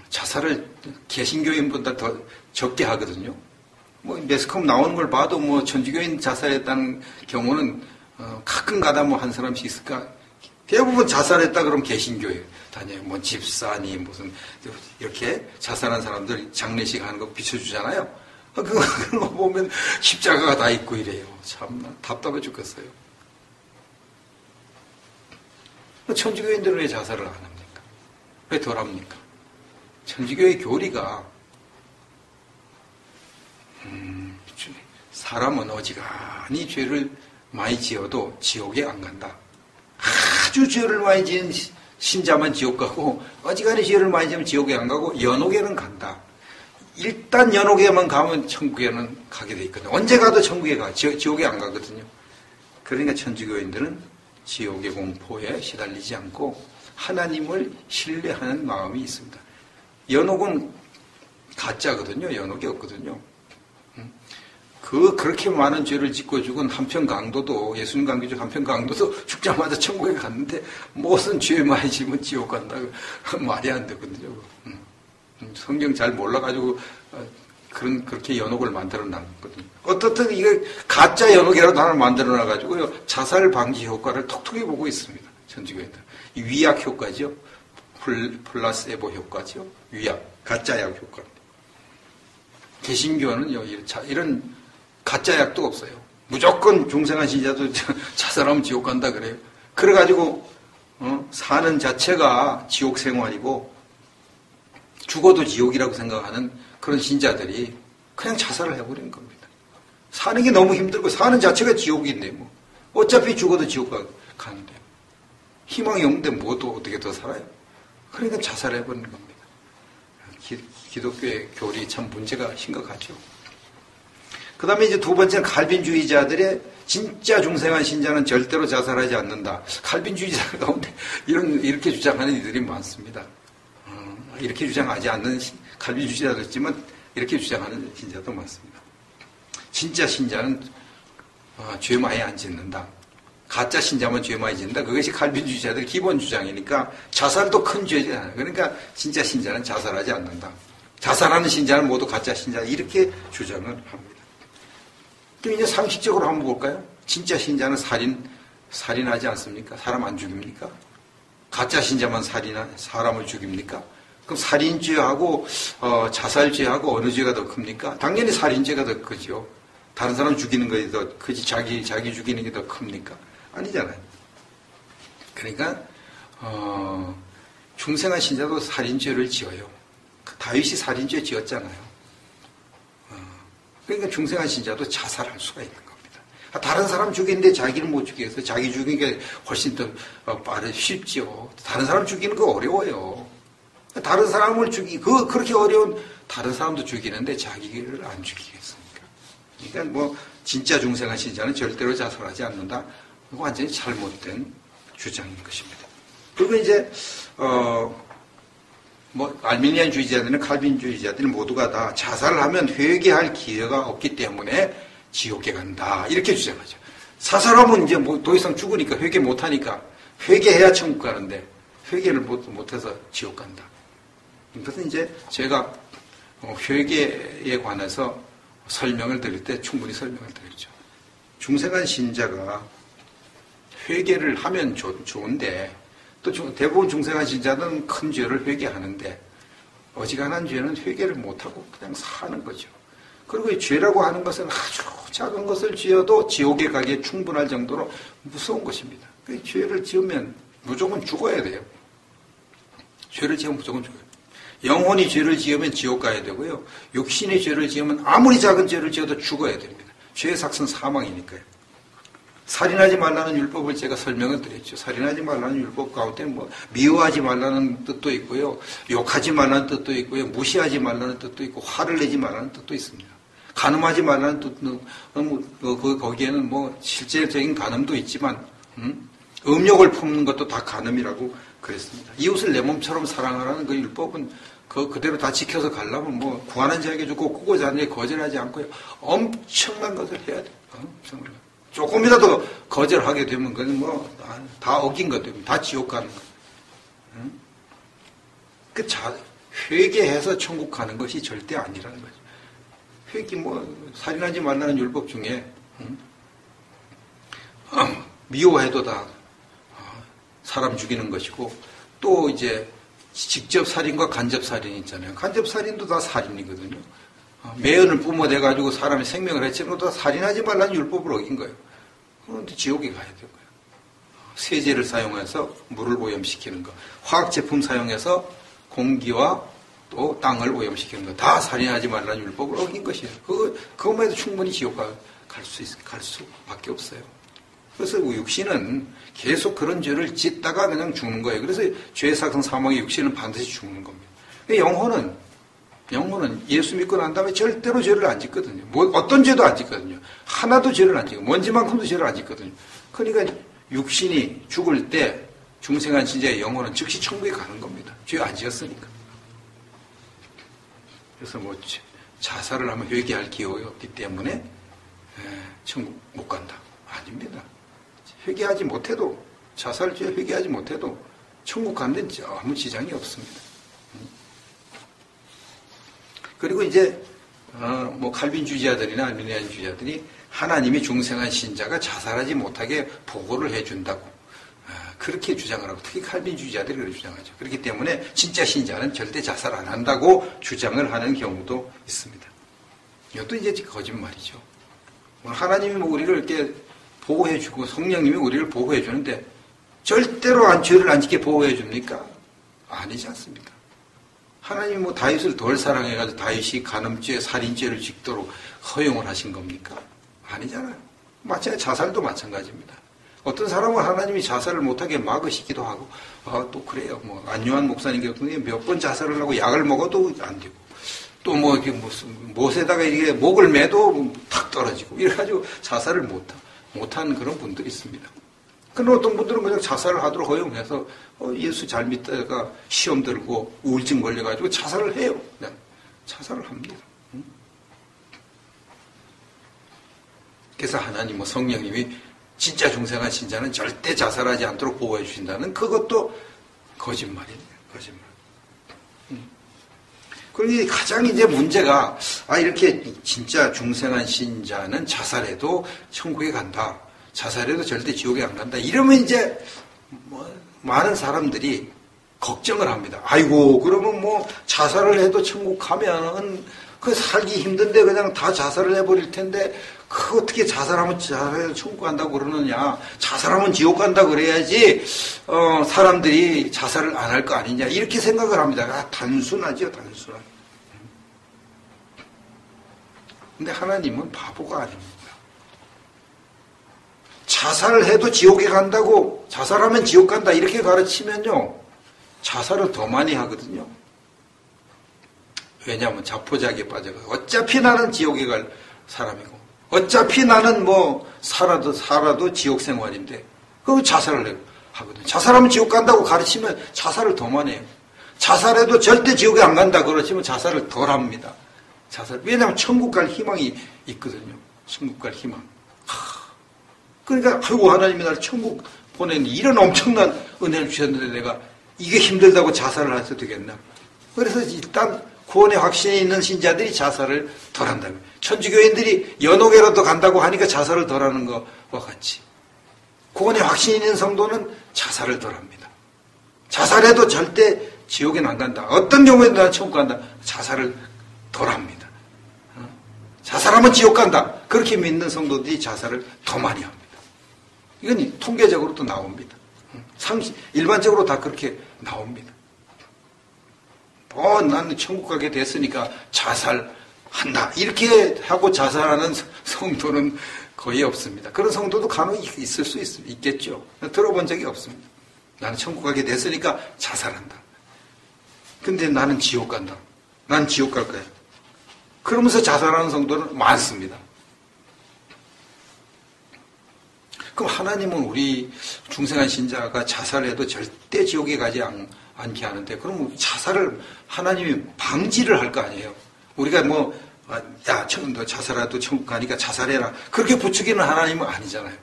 자살을 개신교인보다 더 적게 하거든요. 매스컴 나오는 걸 봐도 천주교인 자살했다는 경우는 가끔 가다 한 사람씩 있을까? 대부분 자살했다 그러면 개신교에 다녀요. 집사니 무슨 이렇게 자살한 사람들 장례식 하는 거 비춰주잖아요. 그거 보면 십자가가 다 있고 이래요. 참 답답해 죽겠어요. 천주교인들은 왜 자살을 안 합니까? 왜 덜 합니까? 천주교의 교리가 사람은 어지간히 죄를 많이 지어도 지옥에 안 간다. 아주 죄를 많이 지은 신자만 지옥 가고 어지간히 죄를 많이 지으면 지옥에 안 가고 연옥에는 간다. 일단 연옥에만 가면 천국에는 가게 돼 있거든요. 언제 가도 천국에 가. 지옥에 안 가거든요. 그러니까 천주교인들은 지옥의 공포에 시달리지 않고 하나님을 신뢰하는 마음이 있습니다. 연옥은 가짜거든요. 연옥이 없거든요. 그렇게 많은 죄를 짓고 죽은 한편 강도도, 예수님 강도 중 한편 강도도 죽자마자 천국에 갔는데 무슨 죄 많이 지면 지옥 간다. 말이 안 되거든요. 성경 잘 몰라가지고 그렇게 연옥을 만들어 놨거든요. 어떻든 이게 가짜 연옥이라도 하나 만들어 놔가지고요, 자살 방지 효과를 톡톡히 보고 있습니다. 천주교인들. 이 위약 효과죠. 플라세보 효과죠. 위약, 가짜 약 효과. 개신교는요, 이런 가짜 약도 없어요. 무조건 중생한 신자도 자살하면 지옥 간다 그래요. 그래가지고 사는 자체가 지옥 생활이고 죽어도 지옥이라고 생각하는 그런 신자들이 그냥 자살을 해버린 겁니다. 사는 게 너무 힘들고 사는 자체가 지옥인데 어차피 죽어도 지옥 가는데 희망이 없는데 또 어떻게 더 살아요? 그러니까 자살해버리는 겁니다. 기독교의 교리 참 문제가 심각하죠. 그 다음에 이제 두 번째는 칼빈주의자들의 진짜 중생한 신자는 절대로 자살하지 않는다. 칼빈주의자 가운데 이렇게 주장하는 이들이 많습니다. 이렇게 주장하지 않는 칼빈주의자도 있지만 이렇게 주장하는 신자도 많습니다. 진짜 신자는 죄 많이 안 짓는다. 가짜 신자만 죄 많이 짓는다. 그것이 칼빈주의자들 기본 주장이니까 자살도 큰 죄잖아요. 그러니까 진짜 신자는 자살하지 않는다. 자살하는 신자는 모두 가짜 신자 이렇게 주장을 합니다. 그럼 이제 상식적으로 한번 볼까요? 진짜 신자는 살인하지 않습니까? 사람 안 죽입니까? 가짜 신자만 사람을 죽입니까? 그럼 살인죄하고 자살죄하고 어느 죄가 더 큽니까? 당연히 살인죄가 더 크죠. 다른 사람 죽이는 것이 더 크지 자기 죽이는 게 더 큽니까? 아니잖아요. 그러니까 중생한 신자도 살인죄를 지어요. 다윗이 살인죄 지었잖아요. 그러니까 중생한 신자도 자살할 수가 있는 겁니다. 다른 사람 죽이는데 자기를 못 죽여서 자기 죽이는 게 훨씬 더 쉽지요. 다른 사람 죽이는 거 어려워요. 다른 사람을 그렇게 어려운 다른 사람도 죽이는데 자기를 안 죽이겠습니까? 그러니까 뭐 진짜 중생한 신자는 절대로 자살하지 않는다. 완전히 잘못된 주장인 것입니다. 그리고 이제 알미니안주의자들은 칼빈주의자들 모두가 다 자살을 하면 회개할 기회가 없기 때문에 지옥에 간다. 이렇게 주장하죠. 자살하면 이제 뭐 더 이상 죽으니까 회개 못하니까 회개해야 천국 가는데 회개를 못해서 지옥 간다. 이것은 이제 제가 회개에 관해서 설명을 드릴 때 충분히 설명을 드렸죠. 중생한 신자가 회개를 하면 좋은데 또 대부분 중생한 신자는 큰 죄를 회개하는데 어지간한 죄는 회개를 못하고 그냥 사는 거죠. 그리고 이 죄라고 하는 것은 아주 작은 것을 지어도 지옥에 가기에 충분할 정도로 무서운 것입니다. 그 죄를 지으면 무조건 죽어야 돼요. 죄를 지으면 무조건 죽어요. 영혼이 죄를 지으면 지옥 가야 되고요. 육신이 죄를 지으면 아무리 작은 죄를 지어도 죽어야 됩니다. 죄의 삭은 사망이니까요. 살인하지 말라는 율법을 제가 설명을 드렸죠. 살인하지 말라는 율법 가운데 미워하지 말라는 뜻도 있고요. 욕하지 말라는 뜻도 있고요. 무시하지 말라는 뜻도 있고 화를 내지 말라는 뜻도 있습니다. 간음하지 말라는 뜻도 거기에는 실제적인 간음도 있지만 음욕을 품는 것도 다 간음이라고 그랬습니다. 이웃을 내 몸처럼 사랑하라는 그 율법은 그대로 다 지켜서 가려면 구하는 자에게 주고 꾸고자 하는 자에게 거절하지 않고요. 엄청난 것을 해야 돼요. 엄청난 것. 조금이라도 거절하게 되면 그건 다 어긴 것 됩니다. 다 지옥 가는 것. 회개해서 천국 가는 것이 절대 아니라는 거죠. 살인하지 말라는 율법 중에 미워해도 다 사람 죽이는 것이고 또 이제 직접 살인과 간접 살인이 있잖아요. 간접 살인도 다 살인이거든요. 매연을 뿜어대가지고 사람의 생명을 해치는 것도 다 살인하지 말라는 율법을 어긴 거예요. 그런데 지옥에 가야 되고요. 세제를 사용해서 물을 오염시키는 것, 화학제품 사용해서 공기와 또 땅을 오염시키는 것, 다 살인하지 말라는 율법을 어긴 것이에요. 그것만 해도 충분히 지옥 갈 수밖에 없어요. 그래서 육신은 계속 그런 죄를 짓다가 그냥 죽는 거예요. 그래서 죄의 삭은 사망의 육신은 반드시 죽는 겁니다. 영혼은 예수 믿고 난 다음에 절대로 죄를 안 짓거든요. 어떤 죄도 안 짓거든요. 하나도 죄를 안 짓고 먼지만큼도 죄를 안 짓거든요. 그러니까 육신이 죽을 때 중생한 신자의 영혼은 즉시 천국에 가는 겁니다. 죄 안 지었으니까. 그래서 자살을 하면 회개할 기회가 없기 때문에 천국 못 간다. 아닙니다. 회개하지 못해도 자살죄 회개하지 못해도 천국 가는 데 아무 지장이 없습니다. 그리고 이제 칼빈주의자들이나 알미니안주의자들이 하나님이 중생한 신자가 자살하지 못하게 보호를 해준다고 그렇게 주장을 하고 특히 칼빈주의자들이 그렇게 주장하죠. 그렇기 때문에 진짜 신자는 절대 자살 안 한다고 주장을 하는 경우도 있습니다. 이것도 이제 거짓말이죠. 하나님이 우리를 이렇게 보호해주고 성령님이 우리를 보호해주는데 절대로 죄를 안 짓게 보호해줍니까? 아니지 않습니까? 하나님이 다윗을 덜 사랑해가지고 다윗이 간음죄, 살인죄를 짓도록 허용을 하신 겁니까? 아니잖아요. 마찬가지 자살도 마찬가지입니다. 어떤 사람은 하나님이 자살을 못하게 막으시기도 하고 또 그래요. 안요한 목사님 같은 경우에 몇 번 자살을 하고 약을 먹어도 안 되고 또 이렇게 못에다가 이게 목을 매도 탁 떨어지고 이래가지고 자살을 못한 그런 분들이 있습니다. 그런데 어떤 분들은 그냥 자살을 하도록 허용해서 예수 잘 믿다가 시험 들고 우울증 걸려가지고 자살을 해요. 그냥 자살을 합니다. 그래서 하나님, 성령님이 진짜 중생한 신자는 절대 자살하지 않도록 보호해 주신다는 그것도 거짓말이에요. 거짓말. 그러니 가장 이제 문제가 이렇게 진짜 중생한 신자는 자살해도 천국에 간다. 자살해도 절대 지옥에 안 간다. 이러면 이제 많은 사람들이 걱정을 합니다. 아이고 그러면 자살을 해도 천국 가면은 그 살기 힘든데 그냥 다 자살을 해버릴 텐데 그 어떻게 자살하면 천국 간다고 그러느냐. 자살하면 지옥 간다 그래야지 사람들이 자살을 안 할 거 아니냐. 이렇게 생각을 합니다. 단순하죠. 단순하죠. 근데 하나님은 바보가 아닙니다. 자살을 해도 지옥에 간다고, 자살하면 지옥 간다 이렇게 가르치면요, 자살을 더 많이 하거든요. 왜냐하면 자포자기에 빠져가지고 어차피 나는 지옥에 갈 사람이고 어차피 나는 뭐 살아도 지옥 생활인데 그 자살을 하거든요. 자살하면 지옥 간다고 가르치면 자살을 더 많이 해요. 자살해도 절대 지옥에 안 간다 그러시면 자살을 덜 합니다. 왜냐하면 천국 갈 희망이 있거든요. 천국 갈 희망. 그러니까 아이고 하나님이 나를 천국 보내니 이런 엄청난 은혜를 주셨는데 내가 이게 힘들다고 자살을 해도 되겠나. 그래서 일단 구원의 확신이 있는 신자들이 자살을 덜 한다고요. 천주교인들이 연옥에라도 간다고 하니까 자살을 덜 하는 것과 같이 구원의 확신이 있는 성도는 자살을 덜 합니다. 자살해도 절대 지옥에는 안 간다. 어떤 경우에도 나는 천국 간다. 자살을 덜 합니다. 자살하면 지옥 간다. 그렇게 믿는 성도들이 자살을 더 많이 합니다. 이건 통계적으로도 나옵니다. 일반적으로 다 그렇게 나옵니다. 나는 천국 가게 됐으니까 자살한다. 이렇게 하고 자살하는 성도는 거의 없습니다. 그런 성도도 간혹 있을 수 있겠죠. 들어본 적이 없습니다. 나는 천국 가게 됐으니까 자살한다. 근데 나는 지옥 간다. 난 지옥 갈 거야. 그러면서 자살하는 성도는 많습니다. 그럼 하나님은 우리 중생한 신자가 자살해도 절대 지옥에 가지 않게 하는데, 그럼 자살을 하나님이 방지를 할 거 아니에요. 우리가 너 자살해도 천국 가니까 자살해라. 그렇게 부추기는 하나님은 아니잖아요.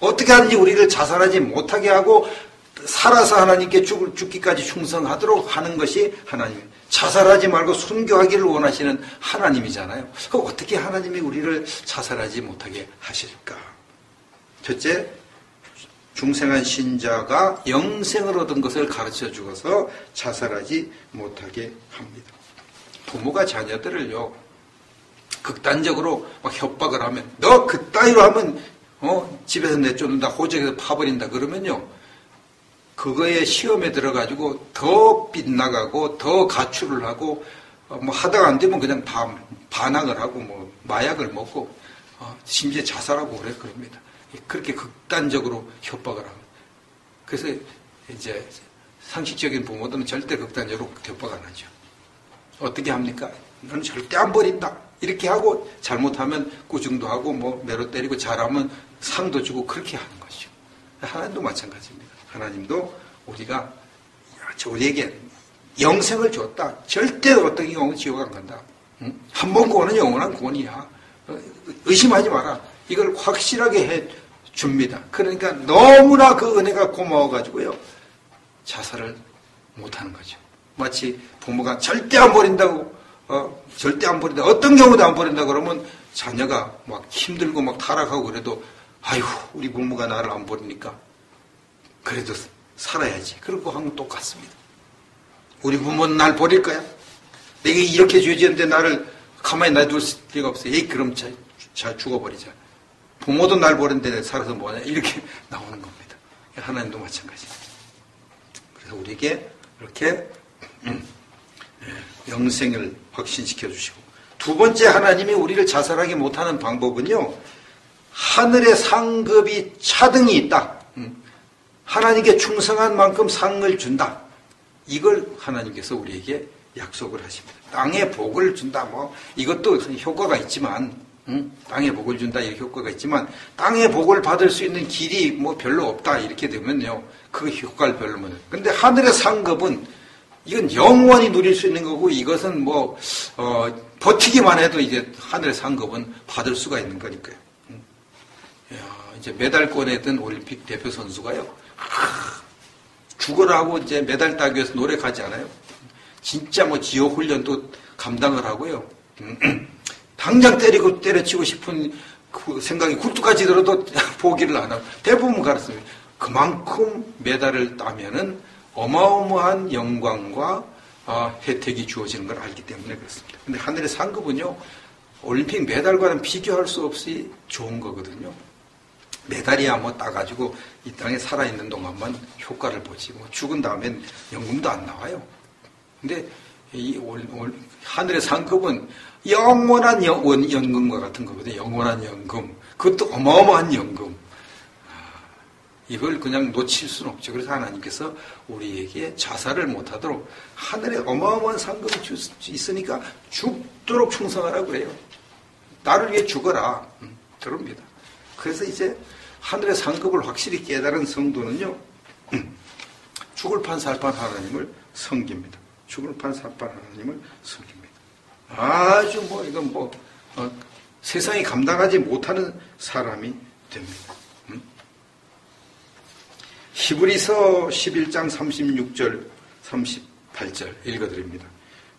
어떻게 하는지 우리를 자살하지 못하게 하고 살아서 하나님께 죽기까지 충성하도록 하는 것이 하나님이에요. 자살하지 말고 순교하기를 원하시는 하나님이잖아요. 그럼 어떻게 하나님이 우리를 자살하지 못하게 하실까? 첫째, 중생한 신자가 영생을 얻은 것을 가르쳐 주어서 자살하지 못하게 합니다. 부모가 자녀들을요, 극단적으로 막 협박을 하면, 너 그따위로 하면 집에서 내쫓는다, 호적에서 파버린다 그러면요, 그거에 시험에 들어가지고 더 빗나가고 더 가출을 하고 뭐 하다가 안 되면 그냥 반항을 하고 뭐 마약을 먹고 심지어 자살하고 그럽니다. 그렇게 극단적으로 협박을 합니다. 그래서 이제 상식적인 부모들은 절대 극단적으로 협박 안 하죠. 어떻게 합니까? 너는 절대 안 버린다. 이렇게 하고 잘못하면 꾸중도 하고 뭐 매로 때리고 잘하면 상도 주고 그렇게 하는 것이죠. 하나님도 마찬가지입니다. 하나님도 우리에게 영생을 줬다. 절대 어떤 경우는 지옥 안 간다. 한 번 구원은 영원한 구원이야. 의심하지 마라. 이걸 확실하게 해 줍니다. 그러니까 너무나 그 은혜가 고마워가지고요, 자살을 못하는 거죠. 마치 부모가 절대 안 버린다고, 절대 안 버린다. 어떤 경우도 안 버린다 그러면 자녀가 막 힘들고 막 타락하고 그래도 아이고 우리 부모가 나를 안 버리니까 그래도 살아야지. 그러고 하면 똑같습니다. 우리 부모는 날 버릴 거야? 내가 이렇게 죄지었는데 나를 가만히 놔둘 리가 없어. 에이, 그럼 잘 죽어버리자. 부모도 날 버렸는데 살아서 뭐냐? 이렇게 나오는 겁니다. 하나님도 마찬가지입니다. 그래서 우리에게 이렇게 영생을 확신시켜 주시고, 두 번째 하나님이 우리를 자살하게 못하는 방법은요, 하늘의 상급이 차등이 있다. 하나님께 충성한 만큼 상을 준다. 이걸 하나님께서 우리에게 약속을 하십니다. 땅에 복을 준다. 뭐 이것도 효과가 있지만, 땅에 복을 준다 이렇게 효과가 있지만, 땅에 복을 받을 수 있는 길이 뭐 별로 없다 이렇게 되면요, 그 효과를 별로 못 해요. 근데 하늘의 상급은 이건 영원히 누릴 수 있는 거고, 이것은 뭐 버티기만 해도 이제 하늘의 상급은 받을 수가 있는 거니까요. 이제 메달권에 든 올림픽 대표 선수가요, 죽어라 하고 이제 메달 따기 위해서 노력하지 않아요. 진짜 뭐 지옥 훈련도 감당을 하고요. 당장 때려치고 싶은 그 생각이 굴뚝까지 들어도 포기를 안 하고 대부분 가르칩니다. 그만큼 메달을 따면은 어마어마한 영광과 혜택이 주어지는 걸 알기 때문에 그렇습니다. 근데 하늘의 상급은요, 올림픽 메달과는 비교할 수 없이 좋은 거거든요. 메달이야 뭐 따가지고 이 땅에 살아있는 동안만 효과를 보지, 뭐 죽은 다음엔 연금도 안 나와요. 근데 이 하늘의 상급은 영원한 연금과 같은 거거든요. 영원한 연금. 그것도 어마어마한 연금. 이걸 그냥 놓칠 수는 없죠. 그래서 하나님께서 우리에게 자살을 못하도록 하늘에 어마어마한 상급이 있으니까 죽도록 충성하라고 그래요. 나를 위해 죽어라. 그럽니다. 그래서 이제 하늘의 상급을 확실히 깨달은 성도는요, 죽을 판 살판 하나님을 섬깁니다. 죽을 판 살판 하나님을 섬깁니다. 아주 이건 세상이 감당하지 못하는 사람이 됩니다. 히브리서 11장 36절, 38절 읽어드립니다.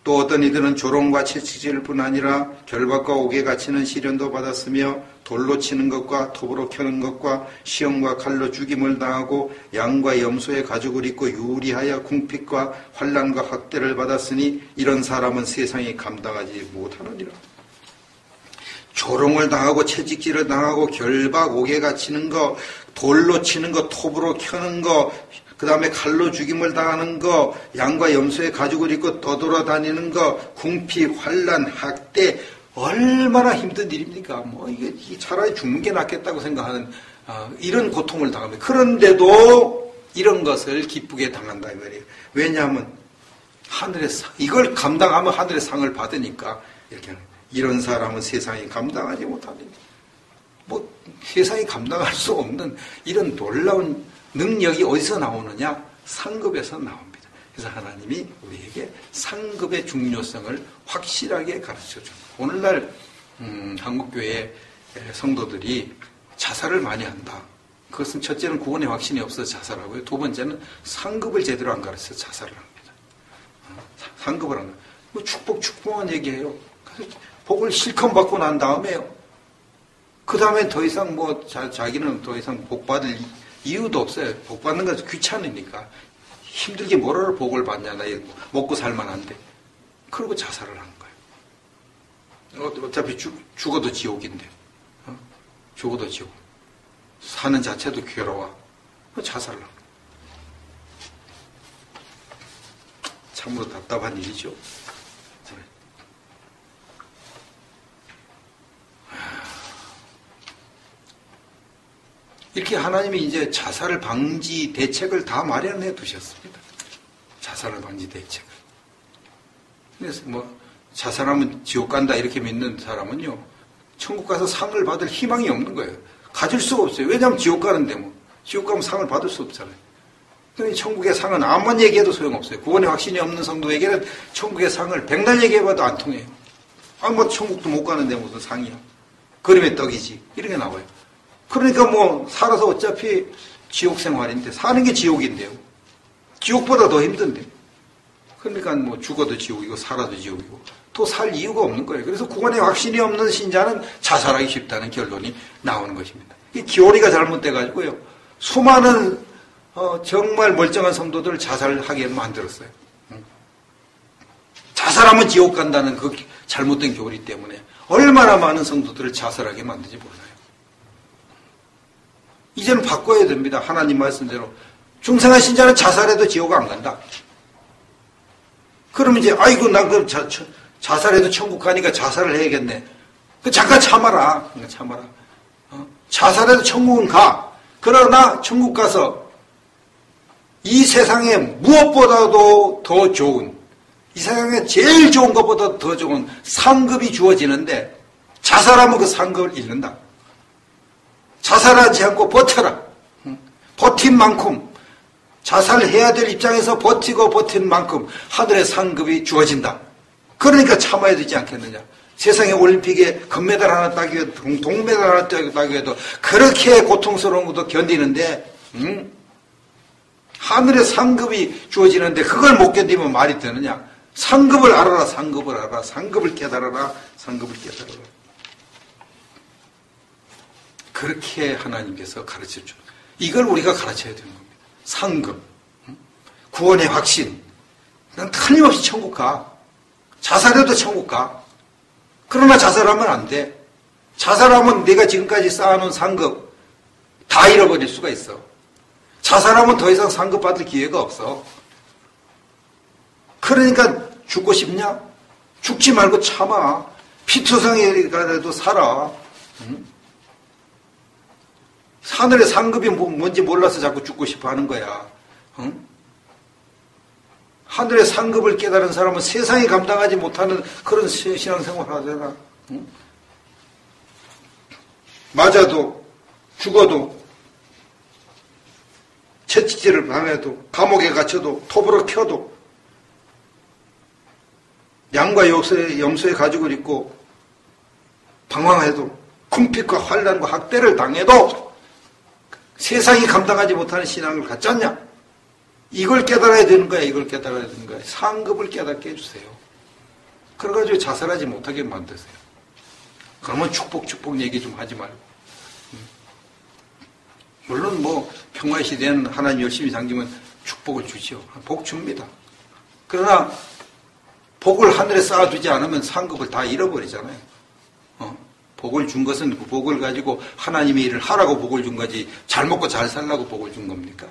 또 어떤 이들은 조롱과 채찍질 뿐 아니라 결박과 옥에 갇히는 시련도 받았으며 돌로 치는 것과 톱으로 켜는 것과 시험과 칼로 죽임을 당하고 양과 염소의 가죽을 입고 유리하여 궁핍과 환난과 학대를 받았으니 이런 사람은 세상이 감당하지 못하느니라. 조롱을 당하고 채찍질을 당하고 결박, 옥에 갇히는 거, 돌로 치는 거, 톱으로 켜는 거, 그 다음에 칼로 죽임을 당하는 거, 양과 염소의 가죽을 입고 떠돌아다니는 거, 궁핍, 환난, 학대, 얼마나 힘든 일입니까? 이게 차라리 죽는 게 낫겠다고 생각하는 이런 고통을 당합니다. 그런데도 이런 것을 기쁘게 당한다 이 말이에요. 왜냐하면 하늘의 상, 이걸 감당하면 하늘의 상을 받으니까 이렇게 하는 거예요. 이런 사람은 세상이 감당하지 못하니 세상이 감당할 수 없는 이런 놀라운 능력이 어디서 나오느냐? 상급에서 나옵니다. 그래서 하나님이 우리에게 상급의 중요성을 확실하게 가르쳐줍니다. 오늘날 한국교회 성도들이 자살을 많이 한다. 그것은 첫째는 구원의 확신이 없어서 자살하고요. 두 번째는 상급을 제대로 안 가르쳐서 자살을 합니다. 상급을 하는 축복만 얘기해요. 복을 실컷 받고 난 다음에요. 그 다음에 더 이상 자기는 더 이상 복 받을 이유도 없어요. 복 받는 것은 귀찮으니까. 힘들게 뭐라를 복을 받냐. 나 먹고 살만한데. 그러고 자살을 하는 거예요. 어차피 죽어도 지옥인데. 죽어도 지옥. 사는 자체도 괴로워. 자살을 하는 거예요. 참으로 답답한 일이죠. 이렇게 하나님이 이제 자살을 방지 대책을 다 마련해 두셨습니다. 자살을 방지 대책을. 그래서 자살하면 지옥 간다 이렇게 믿는 사람은요, 천국 가서 상을 받을 희망이 없는 거예요. 가질 수가 없어요. 왜냐하면 지옥 가는데 지옥 가면 상을 받을 수 없잖아요. 그러니 천국의 상은 아무만 얘기해도 소용없어요. 구원의 확신이 없는 성도에게는 천국의 상을 백날 얘기해봐도 안 통해요. 천국도 못 가는데 무슨 상이야. 그림의 떡이지. 이렇게 나와요. 그러니까 살아서 어차피 지옥 생활인데, 사는 게 지옥인데요. 지옥보다 더 힘든데. 그러니까 죽어도 지옥이고, 살아도 지옥이고, 또 살 이유가 없는 거예요. 그래서 구원의 확신이 없는 신자는 자살하기 쉽다는 결론이 나오는 것입니다. 이 기원이가 잘못돼가지고요. 수많은, 정말 멀쩡한 성도들을 자살하게 만들었어요. 자살하면 지옥 간다는 그 잘못된 교리 때문에 얼마나 많은 성도들을 자살하게 만든지 몰라요. 이제는 바꿔야 됩니다. 하나님 말씀대로. 중생한 신자는 자살해도 지옥 안 간다. 그러면 이제, 난 그럼 자살해도 천국 가니까 자살을 해야겠네. 잠깐 참아라. 참아라. 자살해도 천국은 가. 그러나 천국 가서 이 세상에 무엇보다도 더 좋은, 이 세상에 제일 좋은 것보다 더 좋은 상급이 주어지는데 자살하면 그 상급을 잃는다. 자살하지 않고 버텨라. 버틴 만큼, 자살해야 될 입장에서 버틴 만큼 하늘의 상급이 주어진다. 그러니까 참아야 되지 않겠느냐. 세상에 올림픽에 금메달 하나 따기 위해도, 동메달 하나 따기 위해도 그렇게 고통스러운 것도 견디는데, 하늘의 상급이 주어지는데 그걸 못 견디면 말이 되느냐. 상급을 알아라. 상급을 알아라. 상급을 깨달아라. 상급을 깨달아라. 그렇게 하나님께서 가르쳐줘. 이걸 우리가 가르쳐야 되는 겁니다. 상급, 구원의 확신, 난 틀림없이 천국 가. 자살해도 천국 가. 그러나 자살하면 안 돼. 자살하면 내가 지금까지 쌓아놓은 상급 다 잃어버릴 수가 있어. 자살하면 더 이상 상급 받을 기회가 없어. 그러니까 죽고 싶냐? 죽지 말고 참아. 피투성이라도 살아. 응? 하늘의 상급이 뭔지 몰라서 자꾸 죽고 싶어 하는 거야. 응? 하늘의 상급을 깨달은 사람은 세상이 감당하지 못하는 그런 신앙생활을 하잖아. 응? 맞아도 죽어도 채찍질을 당해도 감옥에 갇혀도 톱으로 켜도 양과 염소의 가죽을 입고 방황해도 궁핍과 환난과 학대를 당해도 세상이 감당하지 못하는 신앙을 갖지 않냐? 이걸 깨달아야 되는 거야. 이걸 깨달아야 되는 거야. 상급을 깨닫게 해주세요. 그래가지고 자살하지 못하게 만드세요. 그러면 축복 얘기 좀 하지 말고. 물론 뭐 평화의 시대는 하나님 열심히 섬기면 축복을 주지요. 복 줍니다. 그러나 복을 하늘에 쌓아두지 않으면 상급을 다 잃어버리잖아요. 복을 준 것은 그 복을 가지고 하나님의 일을 하라고 복을 준 거지 잘 먹고 잘 살라고 복을 준 겁니까?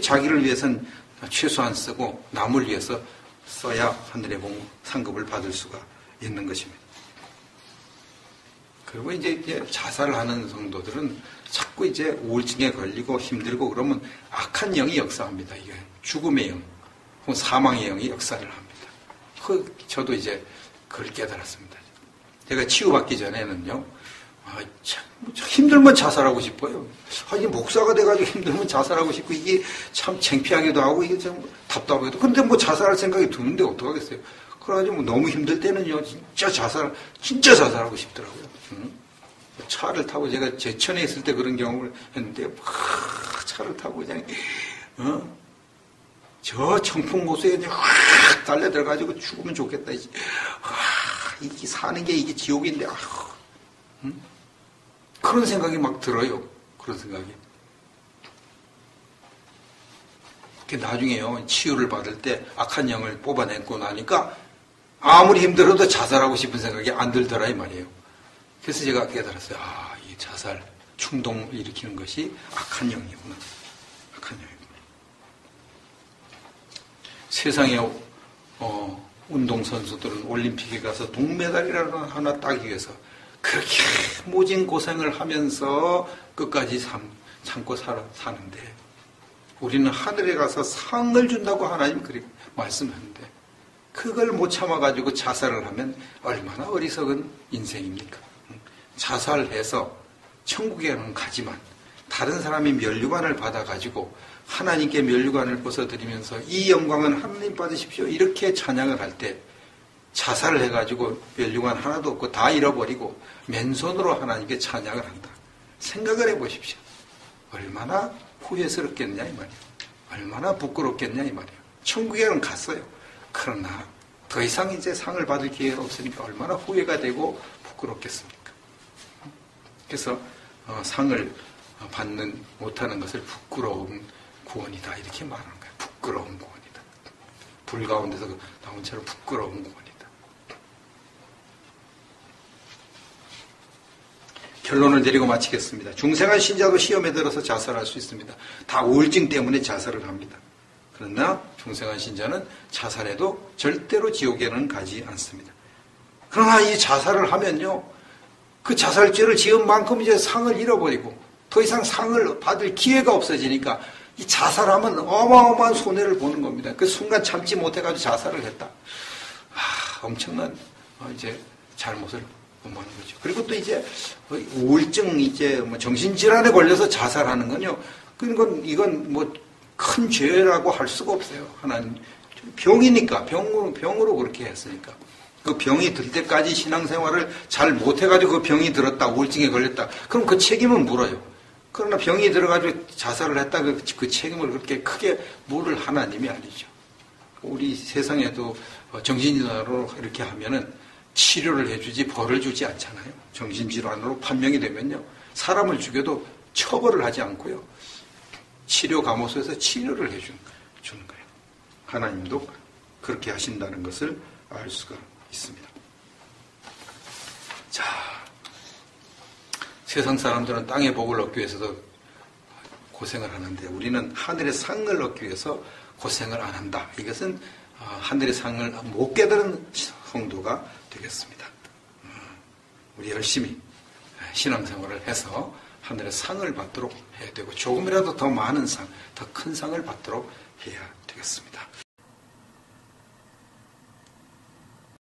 자기를 위해서는 최소한 쓰고 남을 위해서 써야 하늘의 상급을 받을 수가 있는 것입니다. 그리고 이제 자살을 하는 성도들은 자꾸 이제 우울증에 걸리고 힘들고 그러면 악한 영이 역사합니다. 이게 죽음의 영, 혹은 사망의 영이 역사를 합니다. 저도 이제 그걸 깨달았습니다. 제가 치유받기 전에는요, 참 힘들면 자살하고 싶어요. 이게 목사가 돼가지고 힘들면 자살하고 싶고, 이게 참 창피하기도 하고, 이게 참 답답하기도. 근데 뭐 자살할 생각이 드는데 어떡하겠어요. 그래가지고 뭐 너무 힘들 때는요, 진짜 자살하고 싶더라고요. 차를 타고 제가 제천에 있을 때 그런 경험을 했는데, 차를 타고 그냥, 저 청풍호수에 이제 확 달려들어가지고 죽으면 좋겠다. 이게 사는 게 이게 지옥인데, 그런 생각이 막 들어요. 그런 생각이. 나중에요, 치유를 받을 때 악한 영을 뽑아내고 나니까 아무리 힘들어도 자살하고 싶은 생각이 안 들더라, 이 말이에요. 그래서 제가 깨달았어요. 이 자살, 충동을 일으키는 것이 악한 영이구나. 악한 영이구나. 세상에, 운동선수들은 올림픽에 가서 동메달이라는 하나 따기 위해서 그렇게 모진 고생을 하면서 끝까지 참고 사는데 우리는 하늘에 가서 상을 준다고 하나님 그렇게 말씀하는데 그걸 못 참아가지고 자살을 하면 얼마나 어리석은 인생입니까? 자살해서 천국에는 가지만 다른 사람이 면류관을 받아가지고 하나님께 면류관을 벗어드리면서 이 영광은 하나님 받으십시오. 이렇게 찬양을 할 때 자살을 해가지고 면류관 하나도 없고 다 잃어버리고 맨손으로 하나님께 찬양을 한다. 생각을 해보십시오. 얼마나 후회스럽겠냐 이 말이에요. 얼마나 부끄럽겠냐 이 말이에요. 천국에는 갔어요. 그러나 더 이상 이제 상을 받을 기회가 없으니까 얼마나 후회가 되고 부끄럽겠습니까? 그래서 상을 받는 못하는 것을 부끄러운 구원이다 이렇게 말하는 거예요. 부끄러운 구원이다. 불 가운데서 나온 채로 부끄러운 구원이다. 결론을 내리고 마치겠습니다. 중생한 신자도 시험에 들어서 자살할 수 있습니다. 다 우울증 때문에 자살을 합니다. 그러나 중생한 신자는 자살해도 절대로 지옥에는 가지 않습니다. 그러나 이 자살을 하면요, 그 자살죄를 지은 만큼 이제 상을 잃어버리고 더 이상 상을 받을 기회가 없어지니까 이 자살하면 어마어마한 손해를 보는 겁니다. 그 순간 참지 못해가지고 자살을 했다. 엄청난 이제 잘못을 범하는 거죠. 그리고 또 이제 우울증 이제 뭐 정신질환에 걸려서 자살하는 건요. 이건 뭐 큰 죄라고 할 수가 없어요. 하나님 병이니까 병으로 그렇게 했으니까. 그 병이 들 때까지 신앙생활을 잘 못해가지고 그 병이 들었다, 우울증에 걸렸다. 그럼 그 책임은 물어요. 그러나 병이 들어가지고 자살을 했다, 그 책임을 그렇게 크게 물을 하나님이 아니죠. 우리 세상에도 정신질환으로 이렇게 하면은 치료를 해주지 벌을 주지 않잖아요. 정신질환으로 판명이 되면요, 사람을 죽여도 처벌을 하지 않고요, 치료 감호소에서 치료를 해주는 거예요. 하나님도 그렇게 하신다는 것을 알 수가 있습니다. 자, 세상 사람들은 땅의 복을 얻기 위해서도 고생을 하는데 우리는 하늘의 상을 얻기 위해서 고생을 안 한다. 이것은 하늘의 상을 못 깨달은 성도가 되겠습니다. 우리 열심히 신앙생활을 해서 하늘의 상을 받도록 해야 되고 조금이라도 더 많은 상, 더 큰 상을 받도록 해야 되겠습니다.